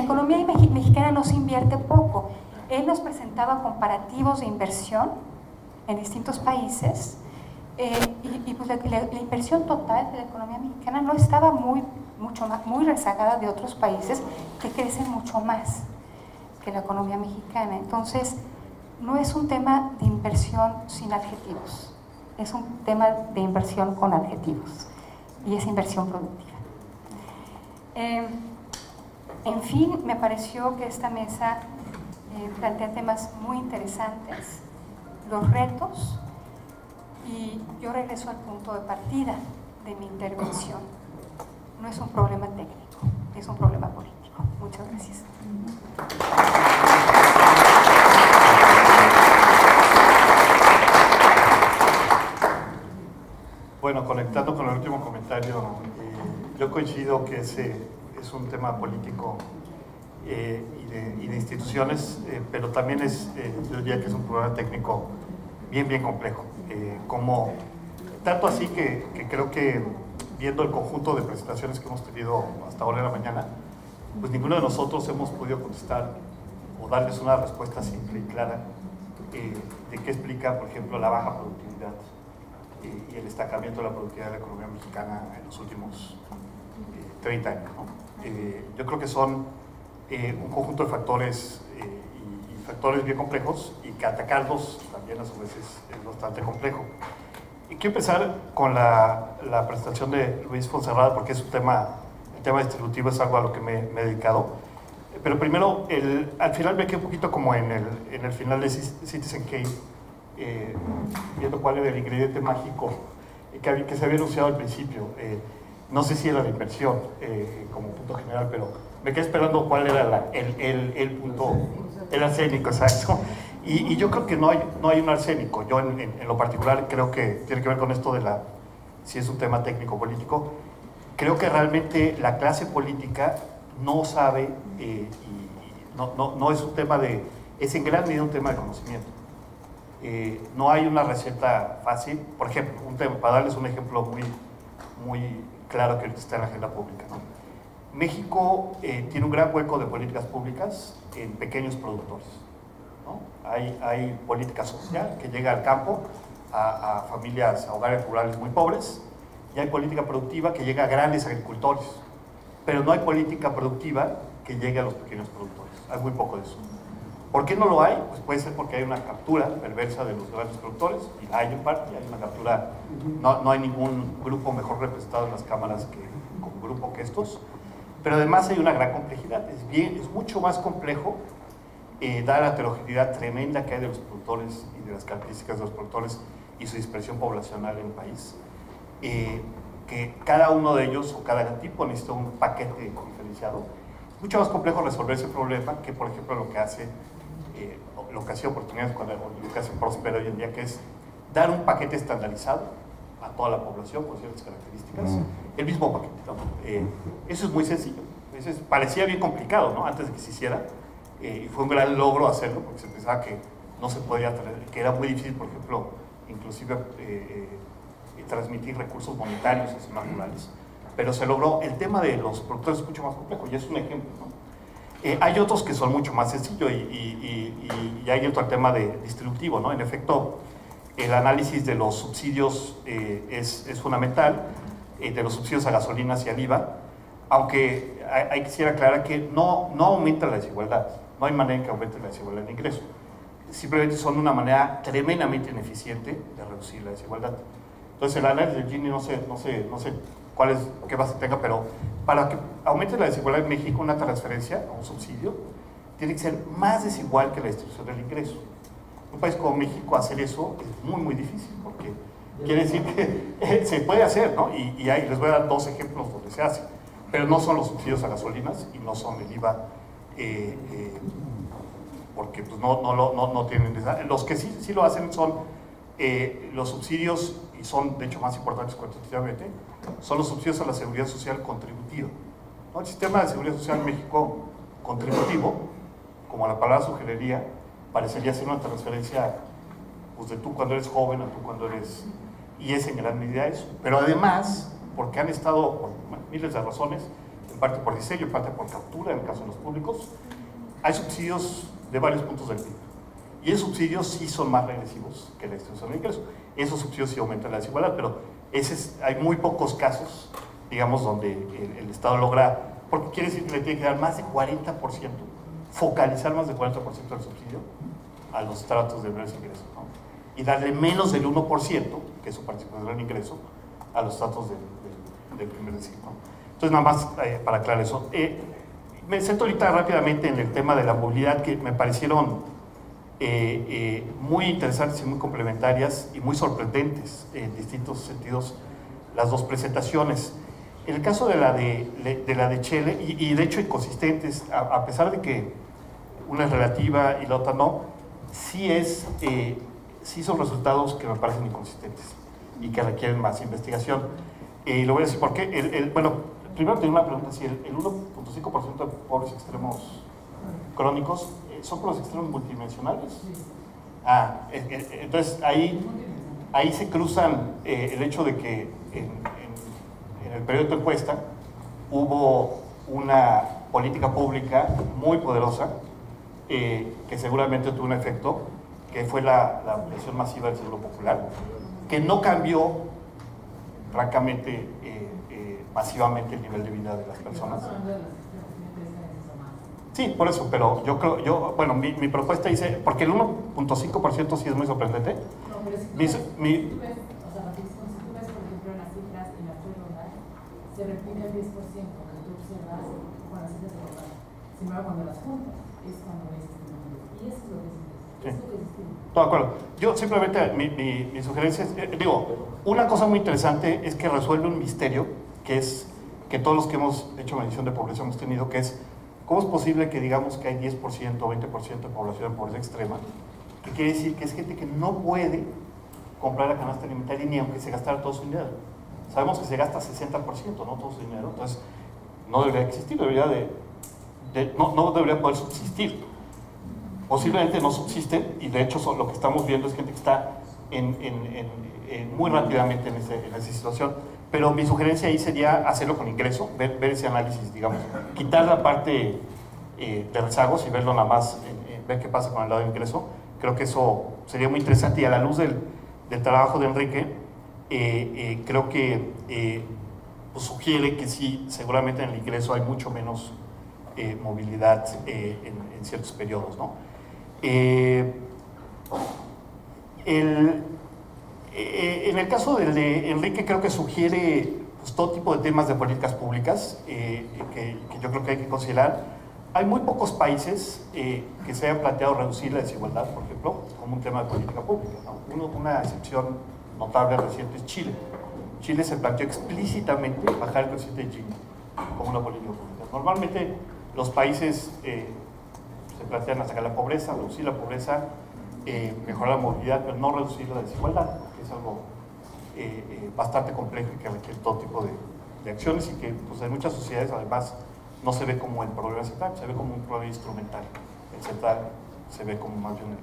economía mexicana no se invierte poco. Él nos presentaba comparativos de inversión en distintos países y pues la inversión total de la economía mexicana no estaba muy rezagada de otros países que crecen mucho más que la economía mexicana. Entonces, no es un tema de inversión sin adjetivos, es un tema de inversión con adjetivos y es inversión productiva. En fin, me pareció que esta mesa plantea temas muy interesantes, los retos, y yo regreso al punto de partida de mi intervención. No es un problema técnico, es un problema político. Muchas gracias. Bueno, conectando con el último comentario, yo coincido que ese es un tema político y de instituciones, pero también yo diría que es un problema técnico bien complejo. Tanto así que creo que viendo el conjunto de presentaciones que hemos tenido hasta ahora en la mañana, pues ninguno de nosotros hemos podido contestar o darles una respuesta simple y clara de qué explica, por ejemplo, la baja productividad y el estancamiento de la productividad de la economía mexicana en los últimos 30 años, ¿no? Yo creo que son un conjunto de factores y factores bien complejos y que atacarlos también a su vez es bastante complejo. Y quiero empezar con la presentación de Luis Fonserrada porque es el tema distributivo es algo a lo que me he dedicado. Pero primero, al final me quedé un poquito como en el final de Citizen Kane, viendo cuál era el ingrediente mágico que se había anunciado al principio. No sé si era la inversión como punto general, pero me quedé esperando cuál era el punto, el arsénico, exacto. Y yo creo que no hay un arsénico. Yo en lo particular creo que tiene que ver con esto de si es un tema técnico-político. Creo que realmente la clase política no sabe, y no es un tema es en gran medida un tema de conocimiento. No hay una receta fácil. Por ejemplo, para darles un ejemplo muy claro que ahorita está en la agenda pública, ¿no? México tiene un gran hueco de políticas públicas en pequeños productores, ¿no? Hay política social que llega al campo, a familias, a hogares rurales muy pobres, y hay política productiva que llega a grandes agricultores, pero no hay política productiva que llegue a los pequeños productores. Hay muy poco de eso. ¿Por qué no lo hay? Pues puede ser porque hay una captura perversa de los grandes productores, y hay en parte, hay una captura, no hay ningún grupo mejor representado en las cámaras como grupo que estos, pero además hay una gran complejidad. Es mucho más complejo, dada la heterogeneidad tremenda que hay de los productores y de las características de los productores y su dispersión poblacional en el país, que cada uno de ellos o cada tipo necesita un paquete diferenciado. Es mucho más complejo resolver ese problema que, por ejemplo, lo que hacía Oportunidades, lo que hace Próspero hoy en día, que es dar un paquete estandarizado a toda la población con ciertas características, el mismo paquete, ¿no? Eso es muy sencillo. Parecía bien complicado, ¿no? Antes de que se hiciera, y fue un gran logro hacerlo, porque se pensaba que no se podía que era muy difícil, por ejemplo, inclusive transmitir recursos monetarios en zonas rurales, pero se logró. El tema de los productores es mucho más complejo, y es un ejemplo, ¿no? Hay otros que son mucho más sencillos, y ahí entra el tema distributivo, ¿no? En efecto, el análisis de los subsidios es fundamental, de los subsidios a gasolinas y al IVA, aunque quisiera aclarar que no aumenta la desigualdad, no hay manera en que aumente la desigualdad de ingreso, simplemente son una manera tremendamente ineficiente de reducir la desigualdad. Entonces el análisis de Gini no sé qué base tenga, pero para que aumente la desigualdad en México, una transferencia o un subsidio tiene que ser más desigual que la distribución del ingreso. Un país como México hacer eso es muy, muy difícil, porque quiere decir que se puede hacer, ¿no? Y ahí les voy a dar dos ejemplos donde se hace, pero no son los subsidios a gasolinas y no son el IVA, porque pues no tienen esa. Los que sí lo hacen son los subsidios, y son de hecho más importantes cuantitativamente, son los subsidios a la seguridad social contributiva, ¿no? El sistema de seguridad social en México contributivo, como la palabra sugeriría, parecería ser una transferencia, pues, de tú cuando eres joven a tú cuando eres, y es en gran medida eso. Pero además, porque han estado por miles de razones, en parte por diseño, en parte por captura, en el caso de los públicos, hay subsidios de varios puntos del PIB. Y esos subsidios sí son más regresivos que la distribución del ingreso. Esos subsidios sí aumentan la desigualdad, pero hay muy pocos casos, digamos, donde el Estado logra, porque quiere decir que le tiene que dar más de 40%, focalizar más del 40% del subsidio a los estratos de menores ingresos, ¿no? Y darle menos del 1%, que es su participación en el ingreso, a los estratos del primer decil, ¿no? Entonces, nada más para aclarar eso. Me centro ahorita rápidamente en el tema de la movilidad, que me parecieron muy interesantes y muy complementarias y muy sorprendentes en distintos sentidos las dos presentaciones. En el caso de la de Chele, y de hecho inconsistentes, a pesar de que una es relativa y la otra no, sí son resultados que me parecen inconsistentes y que requieren más investigación. Lo voy a decir por qué. Bueno, primero tengo una pregunta: si el 1.5% de pobres extremos crónicos son por los extremos multidimensionales. Entonces ahí se cruzan el hecho de que en el periodo de encuesta hubo una política pública muy poderosa que seguramente tuvo un efecto, que fue la ampliación masiva del Seguro Popular, que no cambió francamente masivamente el nivel de vida de las personas. Sí, por eso, pero bueno, mi propuesta dice, porque el 1.5% sí es muy sorprendente. No, pero si tú ves, por ejemplo, en las cifras en la ronda, se replica el 10% que tú observas con las cifras de ronda. Sin embargo, cuando las juntas, es cuando ves este número. Y eso es lo que es interesante. Sí. Todo de acuerdo. Yo simplemente, mi sugerencia es, una cosa muy interesante es que resuelve un misterio, que es que todos los que hemos hecho medición de pobreza hemos tenido, que es, ¿cómo es posible que digamos que hay 10% o 20% de población en pobreza extrema? Que quiere decir que es gente que no puede comprar la canasta alimentaria ni aunque se gastara todo su dinero. Sabemos que se gasta 60%, no todo su dinero, entonces no debería existir, no debería poder subsistir. Posiblemente no subsiste, y de hecho lo que estamos viendo es gente que está muy rápidamente en esa situación. Pero mi sugerencia ahí sería hacerlo con ingreso, ver ese análisis, digamos, quitar la parte de rezagos y verlo nada más, ver qué pasa con el lado de ingreso. Creo que eso sería muy interesante, y a la luz del trabajo de Enrique, creo que pues sugiere que sí, seguramente en el ingreso hay mucho menos movilidad en ciertos periodos, ¿no? En el caso de Enrique, creo que sugiere pues, todo tipo de temas de políticas públicas que yo creo que hay que considerar. Hay muy pocos países que se hayan planteado reducir la desigualdad, por ejemplo, como un tema de política pública, ¿no? Una excepción notable reciente es Chile. Chile se planteó explícitamente bajar el coeficiente de Gini como una política pública. Normalmente los países se plantean sacar la pobreza, reducir la pobreza, mejorar la movilidad, pero no reducir la desigualdad, porque es algo bastante complejo y que requiere todo tipo de acciones, y que pues, en muchas sociedades además no se ve como el problema central, se ve como un problema instrumental. El central se ve como más bien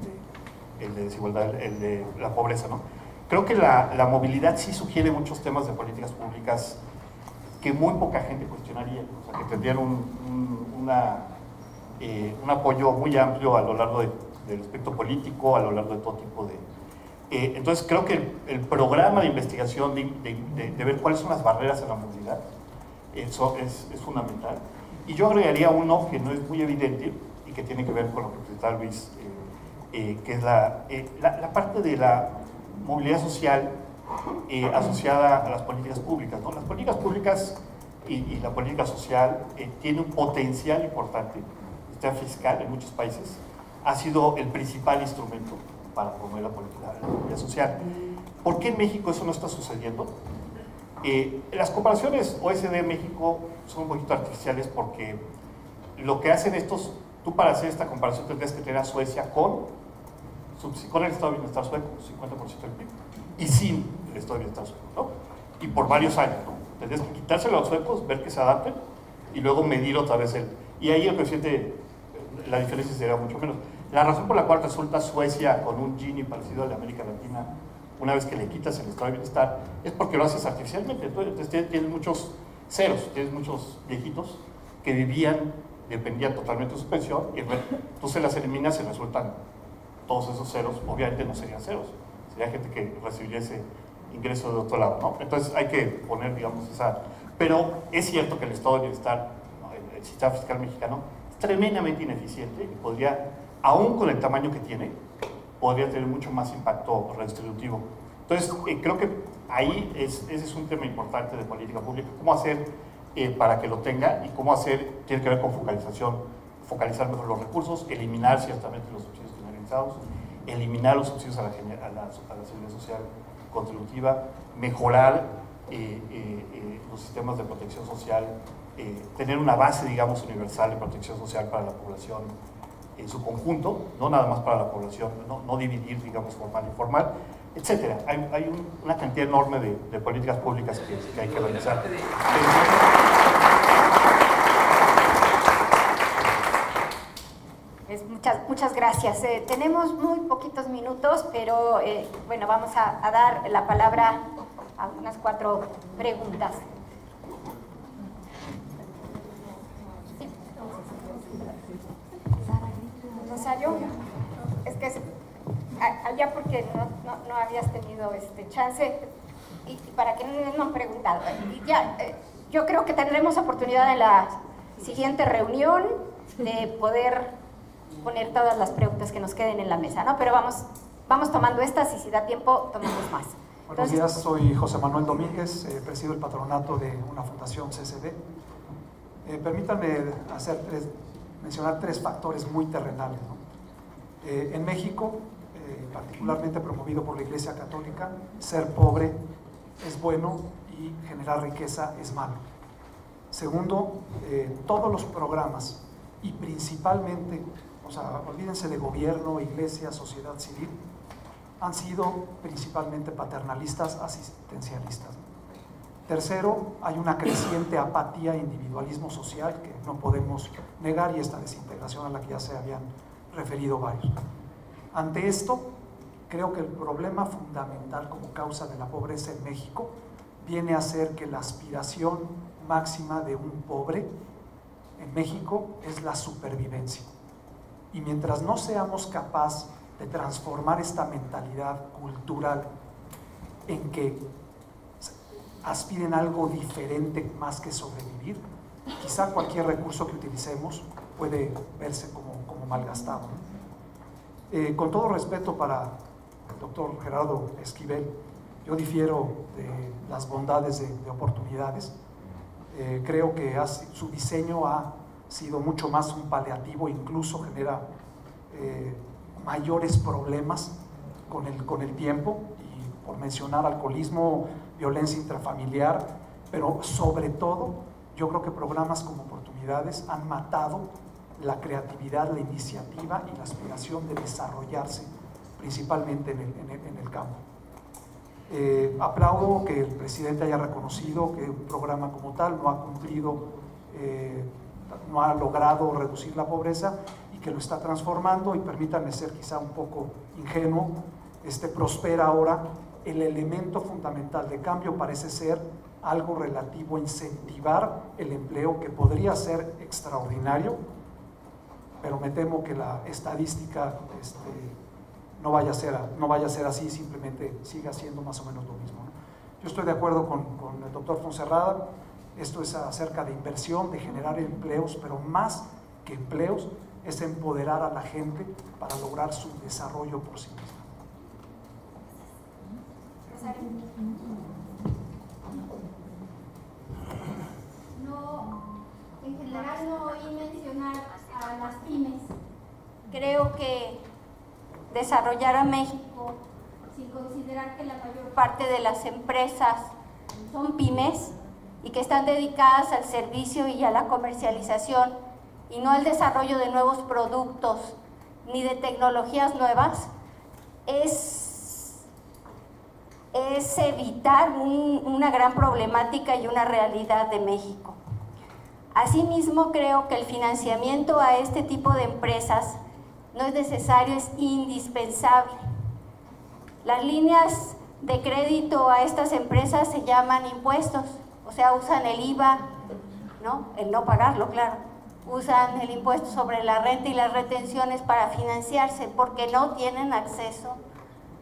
el de desigualdad, el de la pobreza, ¿no? Creo que la movilidad sí sugiere muchos temas de políticas públicas que muy poca gente cuestionaría, o sea, que tendrían un apoyo muy amplio a lo largo del espectro político, a lo largo de todo tipo de... entonces creo que el programa de investigación, de ver cuáles son las barreras a la movilidad, eso es fundamental. Y yo agregaría uno que no es muy evidente y que tiene que ver con lo que presentaba Luis, que es la parte de la movilidad social asociada a las políticas públicas, ¿no? Las políticas públicas y la política social tiene un potencial importante. El sistema fiscal en muchos países ha sido el principal instrumento para promover la movilidad social. ¿Por qué en México eso no está sucediendo? Las comparaciones OECD-México son un poquito artificiales, porque lo que hacen estos, tú para hacer esta comparación tendrías que tener a Suecia con el estado de bienestar sueco, 50% del PIB, y sin el estado de bienestar sueco, ¿no? Y por varios años, ¿no? Tendrías que quitárselo a los suecos, ver que se adapten, y luego medir otra vez y ahí el coeficiente, la diferencia sería mucho menos. La razón por la cual resulta Suecia con un Gini parecido al de América Latina, una vez que le quitas el estado de bienestar, es porque lo haces artificialmente. Entonces tienes muchos ceros, tienes muchos viejitos que dependían totalmente de su pensión, y tú se las eliminas y resultan todos esos ceros. Obviamente no serían ceros, sería gente que recibiría ese ingreso de otro lado, ¿no? Entonces hay que poner, digamos, pero es cierto que el estado de bienestar, ¿no? El sistema fiscal mexicano es tremendamente ineficiente, y podría, aún con el tamaño que tiene, podría tener mucho más impacto redistributivo. Entonces, creo que ahí ese es un tema importante de política pública, cómo hacer para que lo tenga, y cómo hacer, tiene que ver con focalización, focalizar mejor los recursos, eliminar ciertamente los subsidios generalizados, eliminar los subsidios a la seguridad social contributiva, mejorar los sistemas de protección social, tener una base, digamos, universal de protección social para la población en su conjunto, no nada más para la población, no dividir, digamos, formal e informal, etcétera. Hay una cantidad enorme de políticas públicas que hay que realizar. Muchas gracias. Tenemos muy poquitos minutos, pero bueno, vamos a dar la palabra a unas 4 preguntas. Rosario, es que allá porque no habías tenido chance, y para que no han preguntado. Y ya, yo creo que tendremos oportunidad en la siguiente reunión de poder poner todas las preguntas que nos queden en la mesa, ¿no? Pero vamos tomando estas, y si da tiempo, tomamos más. Buenos días, soy José Manuel Domínguez, presido el patronato de una fundación CCD. Permítanme mencionar 3 factores muy terrenales, ¿no? En México, particularmente promovido por la Iglesia Católica, ser pobre es bueno y generar riqueza es malo. Segundo, todos los programas y principalmente, o sea, olvídense de gobierno, iglesia, sociedad civil, han sido principalmente paternalistas, asistencialistas. Tercero, hay una creciente apatía e individualismo social que no podemos negar, y esta desintegración a la que ya se habían referido varios. Ante esto, creo que el problema fundamental como causa de la pobreza en México viene a ser que la aspiración máxima de un pobre en México es la supervivencia. Y mientras no seamos capaces de transformar esta mentalidad cultural en que aspiren a algo diferente más que sobrevivir, quizá cualquier recurso que utilicemos puede verse como malgastado. Con todo respeto para el doctor Gerardo Esquivel, yo difiero de las bondades de oportunidades. Creo que su diseño ha sido mucho más un paliativo, incluso genera mayores problemas con el tiempo, y por mencionar alcoholismo, violencia intrafamiliar, pero sobre todo yo creo que programas como Oportunidades han matado la creatividad, la iniciativa y la aspiración de desarrollarse principalmente en el campo. Aplaudo que el presidente haya reconocido que un programa como tal no ha cumplido, no ha logrado reducir la pobreza y que lo está transformando, y permítanme ser quizá un poco ingenuo, prospera ahora. El elemento fundamental de cambio parece ser algo relativo a incentivar el empleo, que podría ser extraordinario, pero me temo que la estadística no vaya a ser así, simplemente siga siendo más o menos lo mismo, ¿no? Yo estoy de acuerdo con el doctor Fonserrada. Esto es acerca de inversión, de generar empleos, pero más que empleos es empoderar a la gente para lograr su desarrollo por sí misma. No, en general no oí mencionar a las pymes. Creo que desarrollar a México, sin considerar que la mayor parte de las empresas son pymes y que están dedicadas al servicio y a la comercialización y no al desarrollo de nuevos productos ni de tecnologías nuevas, es evitar una gran problemática y una realidad de México. Asimismo, creo que el financiamiento a este tipo de empresas no es necesario, es indispensable. Las líneas de crédito a estas empresas se llaman impuestos, o sea, usan el IVA, ¿no? El no pagarlo, claro. Usan el impuesto sobre la renta y las retenciones para financiarse, porque no tienen acceso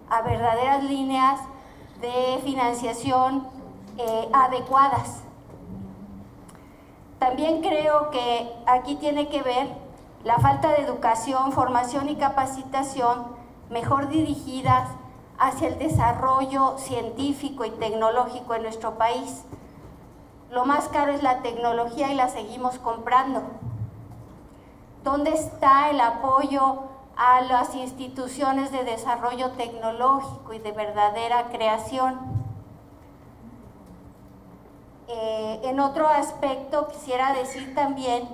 a verdaderas líneas de financiación adecuadas. También creo que aquí tiene que ver la falta de educación, formación y capacitación mejor dirigidas hacia el desarrollo científico y tecnológico en nuestro país. Lo más caro es la tecnología y la seguimos comprando. ¿Dónde está el apoyo a las instituciones de desarrollo tecnológico y de verdadera creación? En otro aspecto quisiera decir también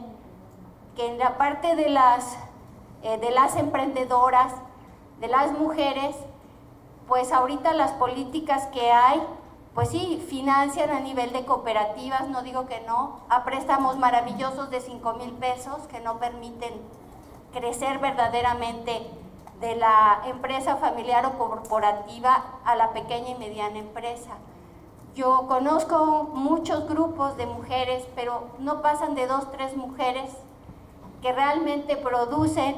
que en la parte de las emprendedoras, de las mujeres, pues ahorita las políticas que hay, pues sí, financian a nivel de cooperativas, no digo que no, a préstamos maravillosos de 5,000 pesos que no permiten crecer verdaderamente de la empresa familiar o corporativa a la pequeña y mediana empresa. Yo conozco muchos grupos de mujeres, pero no pasan de 2 o 3 mujeres que realmente producen,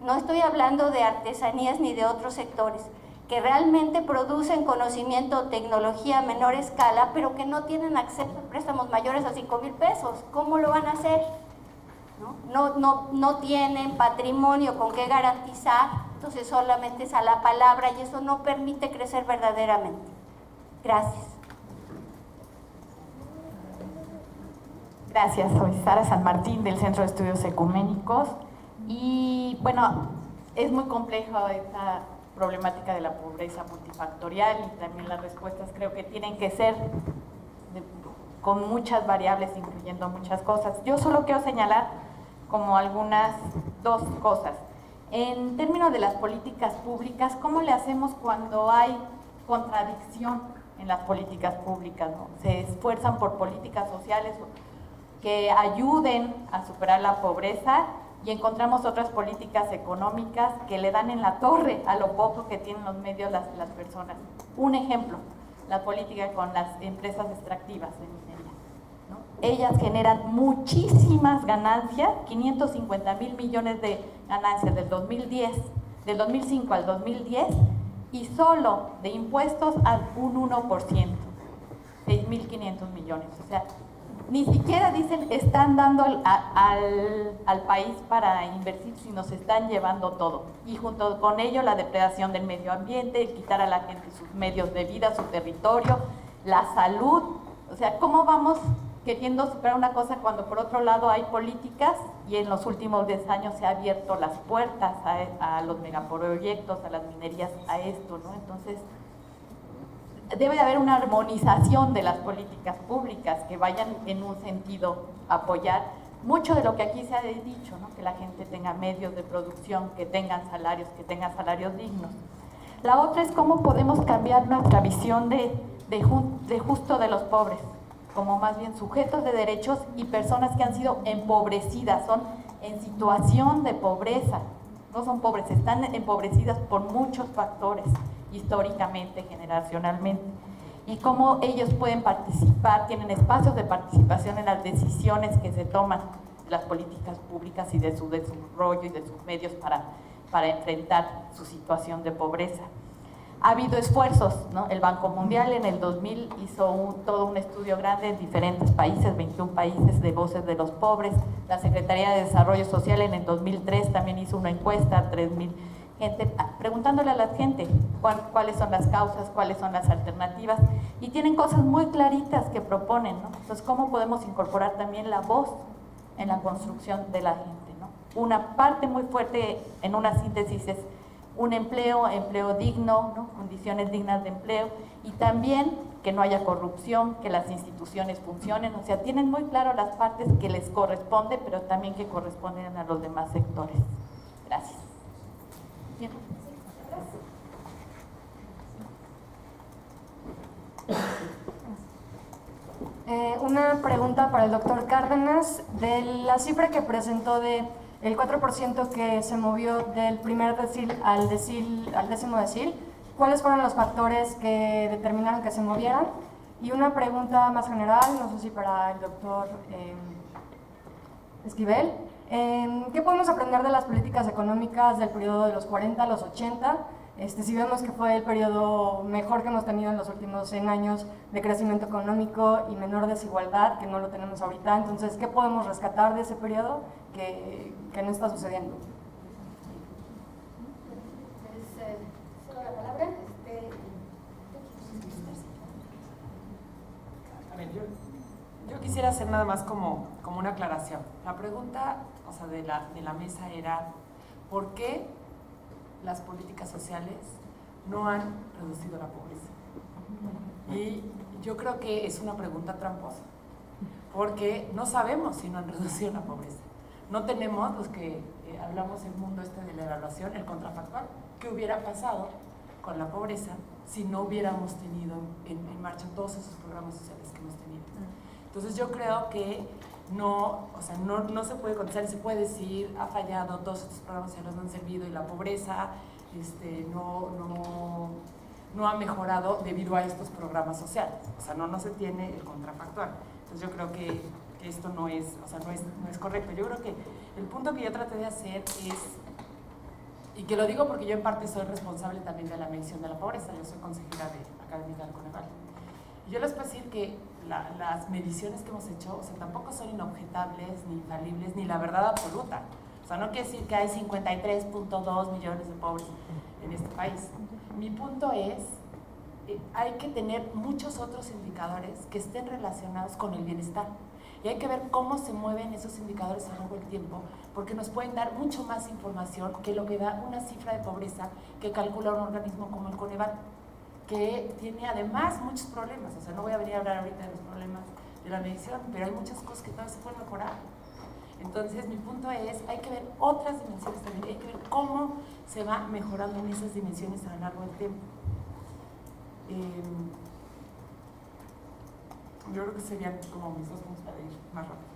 no estoy hablando de artesanías ni de otros sectores, que realmente producen conocimiento o tecnología a menor escala, pero que no tienen acceso a préstamos mayores a 5,000 pesos. ¿Cómo lo van a hacer? No tienen patrimonio con qué garantizar, entonces solamente es a la palabra y eso no permite crecer verdaderamente. Gracias. Gracias, soy Sara San Martín del Centro de Estudios Ecuménicos y bueno, es muy compleja esta problemática de la pobreza multifactorial y también las respuestas creo que tienen que ser con muchas variables, incluyendo muchas cosas. Yo solo quiero señalar como dos cosas. En términos de las políticas públicas, ¿cómo le hacemos cuando hay contradicción en las políticas públicas, ¿no? Se esfuerzan por políticas sociales que ayuden a superar la pobreza y encontramos otras políticas económicas que le dan en la torre a lo poco que tienen los medios las personas. Un ejemplo, la política con las empresas extractivas de minería, ¿no? Ellas generan muchísimas ganancias, 550,000 millones de ganancias del 2005 al 2010, y solo de impuestos al un 1%, 6.500 millones. O sea, ni siquiera dicen están dando al país para invertir, sino se están llevando todo. Y junto con ello la depredación del medio ambiente, el quitar a la gente sus medios de vida, su territorio, la salud. O sea, ¿cómo vamos queriendo superar una cosa cuando por otro lado hay políticas y en los últimos 10 años se ha abierto las puertas a los megaproyectos, a las minerías, a esto, ¿no? Entonces, debe de haber una armonización de las políticas públicas que vayan en un sentido apoyar mucho de lo que aquí se ha dicho, ¿no? Que la gente tenga medios de producción, que tengan salarios dignos. La otra es cómo podemos cambiar nuestra visión de justo de los pobres, como más bien sujetos de derechos y personas que han sido empobrecidas, son en situación de pobreza, no son pobres, están empobrecidas por muchos factores, históricamente, generacionalmente, y cómo ellos pueden participar, tienen espacios de participación en las decisiones que se toman de las políticas públicas y de su desarrollo y de sus medios para enfrentar su situación de pobreza. Ha habido esfuerzos, ¿no? El Banco Mundial en el 2000 hizo todo un estudio grande en diferentes países, 21 países, de voces de los pobres. La Secretaría de Desarrollo Social en el 2003 también hizo una encuesta a 3,000 gente, preguntándole a la gente cuáles son las causas, cuáles son las alternativas, y tienen cosas muy claritas que proponen, ¿no? Entonces, ¿cómo podemos incorporar también la voz en la construcción de la gente, ¿no? Una parte muy fuerte en una síntesis es un empleo digno, ¿no? Condiciones dignas de empleo, y también que no haya corrupción, que las instituciones funcionen. O sea, tienen muy claro las partes que les corresponde, pero también que corresponden a los demás sectores. Gracias. Bien. Una pregunta para el doctor Cárdenas. De la cifra que presentó de el 4% que se movió del primer decil al décimo decil, ¿cuáles fueron los factores que determinaron que se movieran? Y una pregunta más general, no sé si para el doctor Esquivel. ¿Qué podemos aprender de las políticas económicas del periodo de los 40 a los 80? Si vemos que fue el periodo mejor que hemos tenido en los últimos 100 años de crecimiento económico y menor desigualdad, que no lo tenemos ahorita, entonces, ¿qué podemos rescatar de ese periodo que no está sucediendo? Solo la palabra. A ver, yo quisiera hacer nada más como una aclaración. La pregunta, o sea, de la mesa era ¿por qué las políticas sociales no han reducido la pobreza? Y yo creo que es una pregunta tramposa, porque no sabemos si no han reducido la pobreza. No tenemos, los que hablamos el mundo de la evaluación, el contrafactual. ¿Qué hubiera pasado con la pobreza si no hubiéramos tenido en marcha todos esos programas sociales que hemos tenido? Entonces yo creo que no se puede contestar, se puede decir ha fallado, todos estos programas sociales no han servido y la pobreza no ha mejorado debido a estos programas sociales. O sea, no se tiene el contrafactual. Entonces yo creo que esto no es correcto. Yo creo que el punto que yo traté de hacer es, y que lo digo porque yo en parte soy responsable también de la medición de la pobreza, yo soy consejera académica del Coneval. Y yo les puedo decir que las mediciones que hemos hecho, o sea, tampoco son inobjetables, ni infalibles, ni la verdad absoluta. O sea, no quiere decir que hay 53.2 millones de pobres en este país. Mi punto es, hay que tener muchos otros indicadores que estén relacionados con el bienestar. Y hay que ver cómo se mueven esos indicadores a lo largo del tiempo, porque nos pueden dar mucho más información que lo que da una cifra de pobreza que calcula un organismo como el Coneval, que tiene además muchos problemas. O sea, no voy a venir a hablar ahorita de los problemas de la medición, pero hay muchas cosas que todavía se pueden mejorar. Entonces, mi punto es, hay que ver otras dimensiones también, hay que ver cómo se va mejorando en esas dimensiones a lo largo del tiempo. Yo creo que serían como mis 2 puntos para ir más rápido.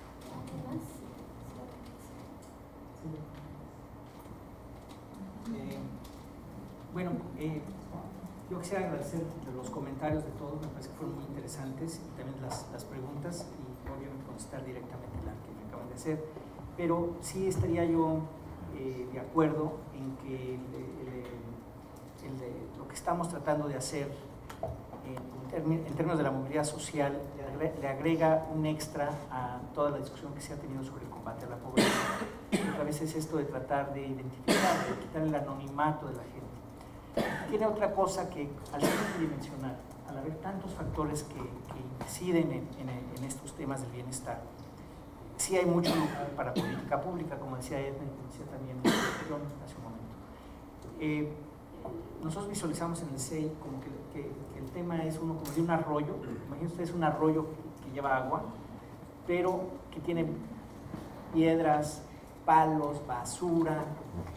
Bueno, yo quisiera agradecer los comentarios de todos, me parece que fueron muy interesantes, y también las preguntas, y obviamente contestar directamente la que me acaban de hacer, pero sí estaría yo de acuerdo en que lo que estamos tratando de hacer en términos de la movilidad social le agrega un extra a toda la discusión que se ha tenido sobre el combate a la pobreza. Porque a veces esto de tratar de identificar, de quitar el anonimato de la gente. Tiene otra cosa que al ser multidimensional, al haber tantos factores que inciden en estos temas del bienestar, sí hay mucho lugar para política pública, como decía Edna, como decía también John hace un momento. Nosotros visualizamos en el CEI como que el tema es como de un arroyo. Imagínense ustedes un arroyo que lleva agua, pero que tiene piedras, palos, basura,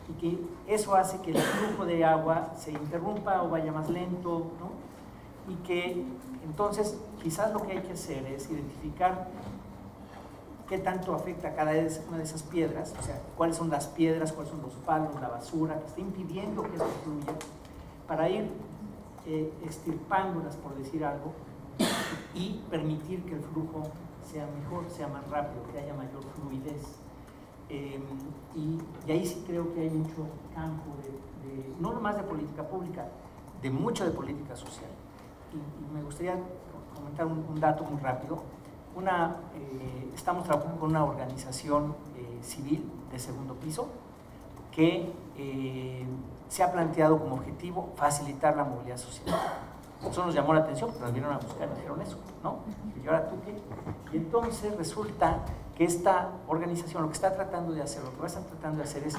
y que eso hace que el flujo de agua se interrumpa o vaya más lento, ¿no? Y que entonces quizás lo que hay que hacer es identificar qué tanto afecta cada una de esas piedras, o sea, cuáles son las piedras, cuáles son los palos, la basura, que está impidiendo que eso fluya, para ir extirpándolas, por decir algo, y permitir que el flujo sea mejor, sea más rápido, que haya mayor fluidez. Y ahí sí creo que hay mucho campo no nomás de política pública, de mucho de política social. Y me gustaría comentar un dato muy rápido. Estamos trabajando con una organización civil de segundo piso que se ha planteado como objetivo facilitar la movilidad social. Eso nos llamó la atención porque nos vinieron a buscar y dijeron eso, ¿no? ¿Y ahora tú qué? Y entonces resulta que esta organización lo que está tratando de hacer, lo que va a estar tratando de hacer es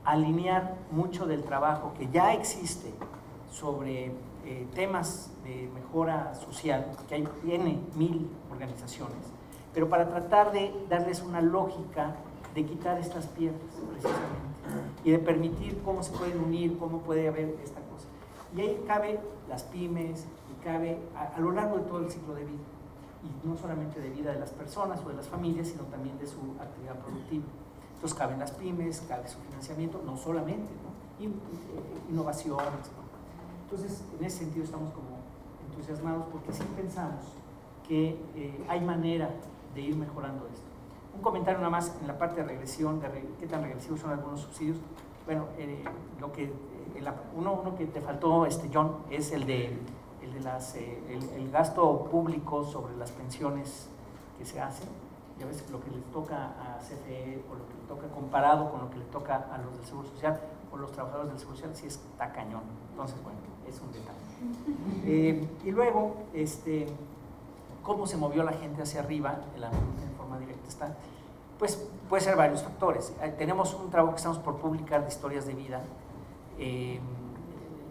alinear mucho del trabajo que ya existe sobre temas de mejora social, que tiene 1000 organizaciones, pero para tratar de darles una lógica de quitar estas piedras, precisamente, y de permitir cómo se pueden unir, cómo puede haber esta cosa. Y ahí cabe las pymes, y cabe a lo largo de todo el ciclo de vida, y no solamente de vida de las personas o de las familias, sino también de su actividad productiva. Entonces caben las pymes, cabe su financiamiento, no solamente, ¿no? Innovaciones, ¿no? Entonces, en ese sentido estamos como entusiasmados porque sí pensamos que hay manera de ir mejorando esto. Un comentario nada más en la parte de regresión, qué tan regresivos son algunos subsidios. Bueno, uno que te faltó, John, es el gasto público sobre las pensiones que se hacen. Ya ves lo que le toca a CFE o lo que le toca comparado con lo que le toca a los del Seguro Social o los trabajadores del Seguro Social, sí está cañón. Entonces, bueno, es un detalle. Y luego, cómo se movió la gente hacia arriba en forma directa pues puede ser varios factores. Tenemos un trabajo que estamos por publicar de historias de vida,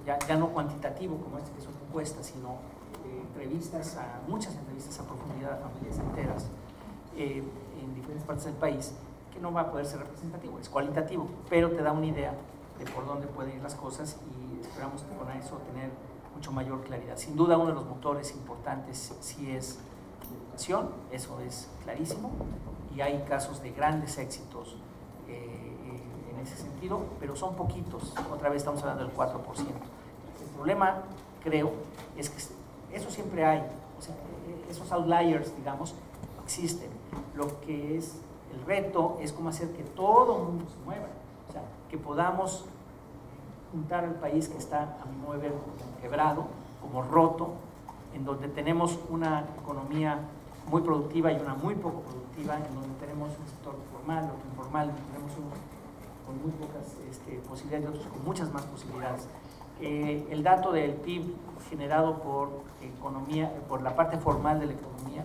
ya no cuantitativo como que son encuestas, sino muchas entrevistas a profundidad a familias enteras en diferentes partes del país, que no va a poder ser representativo, es cualitativo, pero te da una idea de por dónde pueden ir las cosas y esperamos que con eso tener mucho mayor claridad. Sin duda uno de los motores importantes sí es la educación, eso es clarísimo, y hay casos de grandes éxitos en ese sentido, pero son poquitos, otra vez estamos hablando del 4%. El problema, creo, es que eso siempre hay, o sea, esos outliers, digamos, existen. Lo que es el reto es cómo hacer que todo el mundo se mueva, o sea, que podamos juntar al país que está, a mi modo de ver, como quebrado, como roto, en donde tenemos una economía muy productiva y una muy poco productiva, en donde tenemos un sector formal, otro informal, tenemos unos con muy pocas posibilidades y otros con muchas más posibilidades. El dato del PIB generado por economía, por la parte formal de la economía,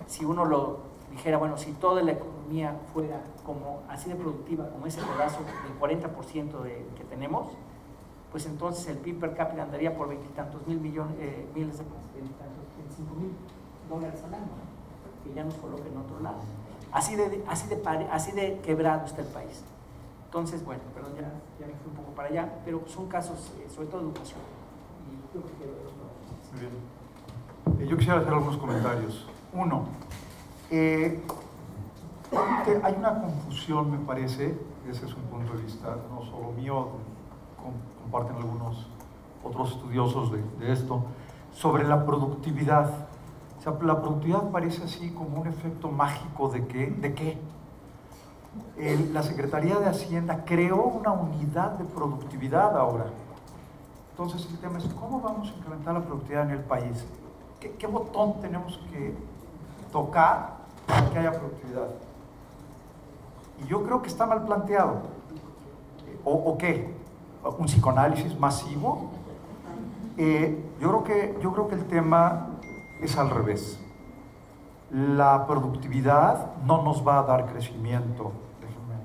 si uno lo dijera, bueno, si toda la economía fuera como así de productiva como ese pedazo del 40% que tenemos, pues entonces el PIB per cápita andaría por veintitantos miles de $25,000 al año, que ya nos coloca en otro lado. Así de quebrado está el país. Entonces, bueno, perdón, ya me fui un poco para allá, pero son casos, sobre todo de educación. Y yo creo que muy bien. Yo quisiera hacer algunos comentarios. Uno, hay una confusión, me parece, ese es un punto de vista no solo mío, comparten algunos otros estudiosos de esto, sobre la productividad. O sea, la productividad parece así como un efecto mágico ¿de qué? La Secretaría de Hacienda creó una unidad de productividad ahora. Entonces el tema es, ¿cómo vamos a incrementar la productividad en el país? ¿Qué botón tenemos que tocar para que haya productividad? Y yo creo que está mal planteado. ¿O qué? ¿Un psicoanálisis masivo? Yo creo que el tema es al revés. La productividad no nos va a dar crecimiento. Déjenme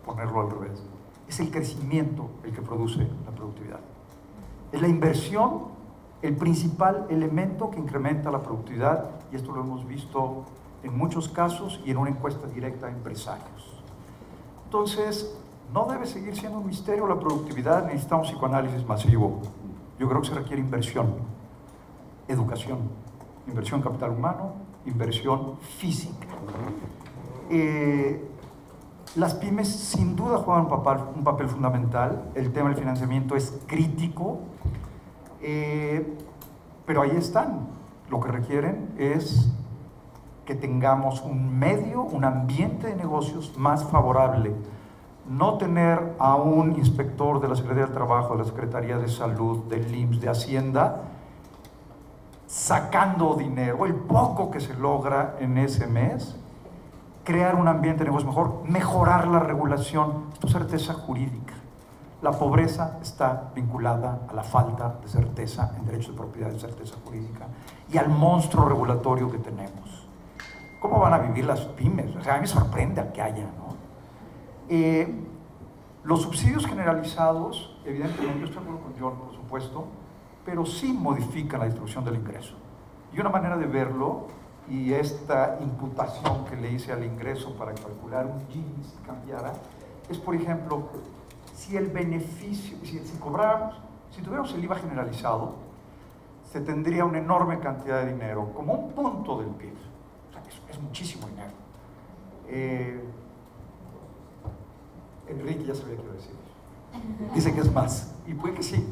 ponerlo al revés. Es el crecimiento el que produce la productividad. Es la inversión el principal elemento que incrementa la productividad, y esto lo hemos visto en muchos casos y en una encuesta directa a empresarios. Entonces, no debe seguir siendo un misterio la productividad, necesitamos psicoanálisis masivo. Yo creo que se requiere inversión, educación, inversión en capital humano, inversión física. Las pymes sin duda juegan un papel fundamental, el tema del financiamiento es crítico, pero ahí están. Lo que requieren es que tengamos un medio, un ambiente de negocios más favorable. No tener a un inspector de la Secretaría del Trabajo, de la Secretaría de Salud, del IMSS, de Hacienda, sacando dinero, el poco que se logra en ese mes, crear un ambiente de negocio mejor, mejorar la regulación. Esto es certeza jurídica. La pobreza está vinculada a la falta de certeza en derechos de propiedad, de certeza jurídica, y al monstruo regulatorio que tenemos. ¿Cómo van a vivir las pymes? O sea, a mí me sorprende al que haya, ¿no? Los subsidios generalizados, evidentemente, yo estoy de acuerdo con John, por supuesto, pero sí modifican la distribución del ingreso. Y una manera de verlo, y esta imputación que le hice al ingreso para calcular un Gini si cambiara, es, por ejemplo, si el beneficio, si tuviéramos el IVA generalizado, se tendría una enorme cantidad de dinero, como un punto del PIB. O sea, es muchísimo dinero. Enrique ya sabía qué iba a decir. Dice que es más, y puede que sí.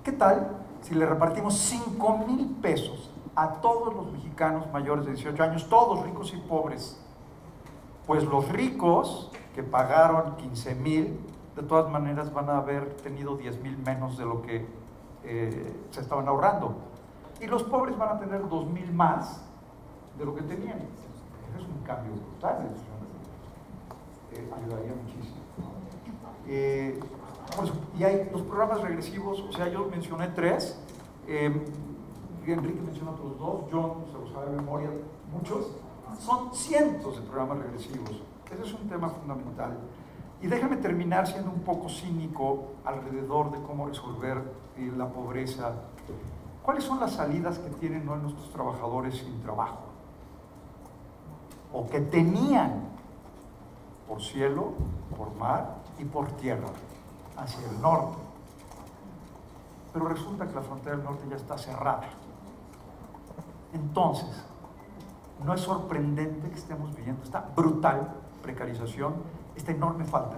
¿Qué tal si le repartimos 5,000 pesos a todos los mexicanos mayores de 18 años, todos ricos y pobres? Pues los ricos que pagaron 15,000, de todas maneras van a haber tenido 10,000 menos de lo que se estaban ahorrando. Y los pobres van a tener 2,000 más de lo que tenían. Es un cambio brutal. Ayudaría muchísimo. Y hay los programas regresivos, o sea, yo mencioné 3, Enrique mencionó otros 2, John se los sabe de memoria, muchos, son cientos de programas regresivos. Ese es un tema fundamental. Y déjame terminar siendo un poco cínico alrededor de cómo resolver la pobreza. ¿Cuáles son las salidas que tienen nuestros trabajadores sin trabajo? O que tenían por cielo, por mar y por tierra, hacia el norte. Pero resulta que la frontera del norte ya está cerrada. Entonces, no es sorprendente que estemos viviendo esta brutal precarización, esta enorme falta.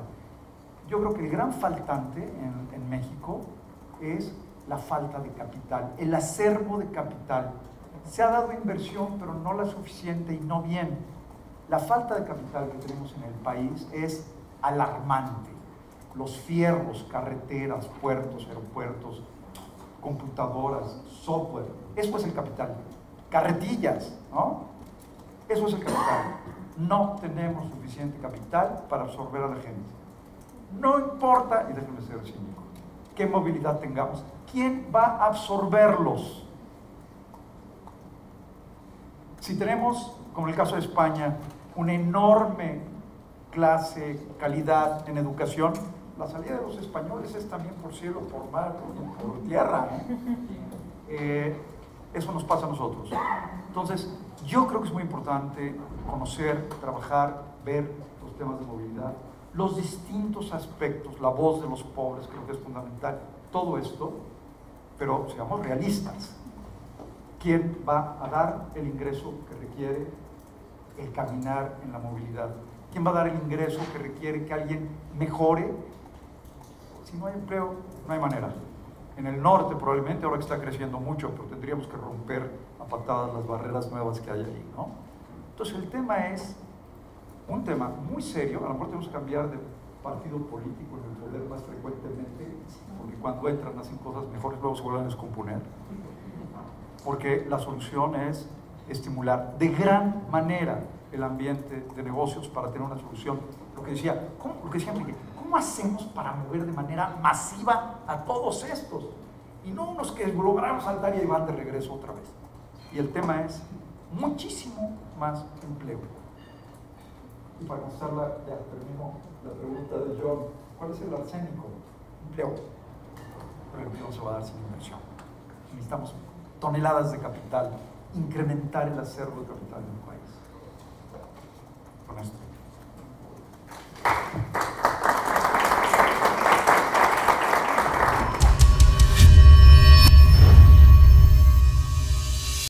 Yo creo que el gran faltante en México es la falta de capital, el acervo de capital. Se ha dado inversión, pero no la suficiente y no bien. La falta de capital que tenemos en el país es alarmante. Los fierros, carreteras, puertos, aeropuertos, computadoras, software, eso es el capital. Carretillas, ¿no? Eso es el capital. No tenemos suficiente capital para absorber a la gente. No importa, y déjenme ser cínico, qué movilidad tengamos, ¿quién va a absorberlos? Si tenemos como en el caso de España, una enorme calidad en educación, la salida de los españoles es también por cielo, por mar, por tierra. Eso nos pasa a nosotros. Entonces, yo creo que es muy importante conocer, trabajar, ver los temas de movilidad, los distintos aspectos, la voz de los pobres, creo que es fundamental, todo esto, pero seamos realistas. ¿Quién va a dar el ingreso que requiere el caminar en la movilidad? ¿Quién va a dar el ingreso que requiere que alguien mejore? Si no hay empleo, no hay manera. En el norte probablemente, ahora que está creciendo mucho, pero tendríamos que romper a patadas las barreras nuevas que hay ahí, ¿no? Entonces el tema es un tema muy serio. A lo mejor tenemos que cambiar de partido político en el poder más frecuentemente, porque cuando entran hacen cosas mejores, luego se vuelven a descomponer. Porque la solución es estimular de gran manera el ambiente de negocios para tener una solución. Lo que decía Enrique, ¿cómo hacemos para mover de manera masiva a todos estos? Y no unos que lograron saltar y van de regreso otra vez. Y el tema es muchísimo más empleo. Y para contestar termino la pregunta de John, ¿cuál es el arsénico? Empleo. Pero el empleo no se va a dar sin inversión. Necesitamos toneladas de capital, incrementar el acervo de capital en el país.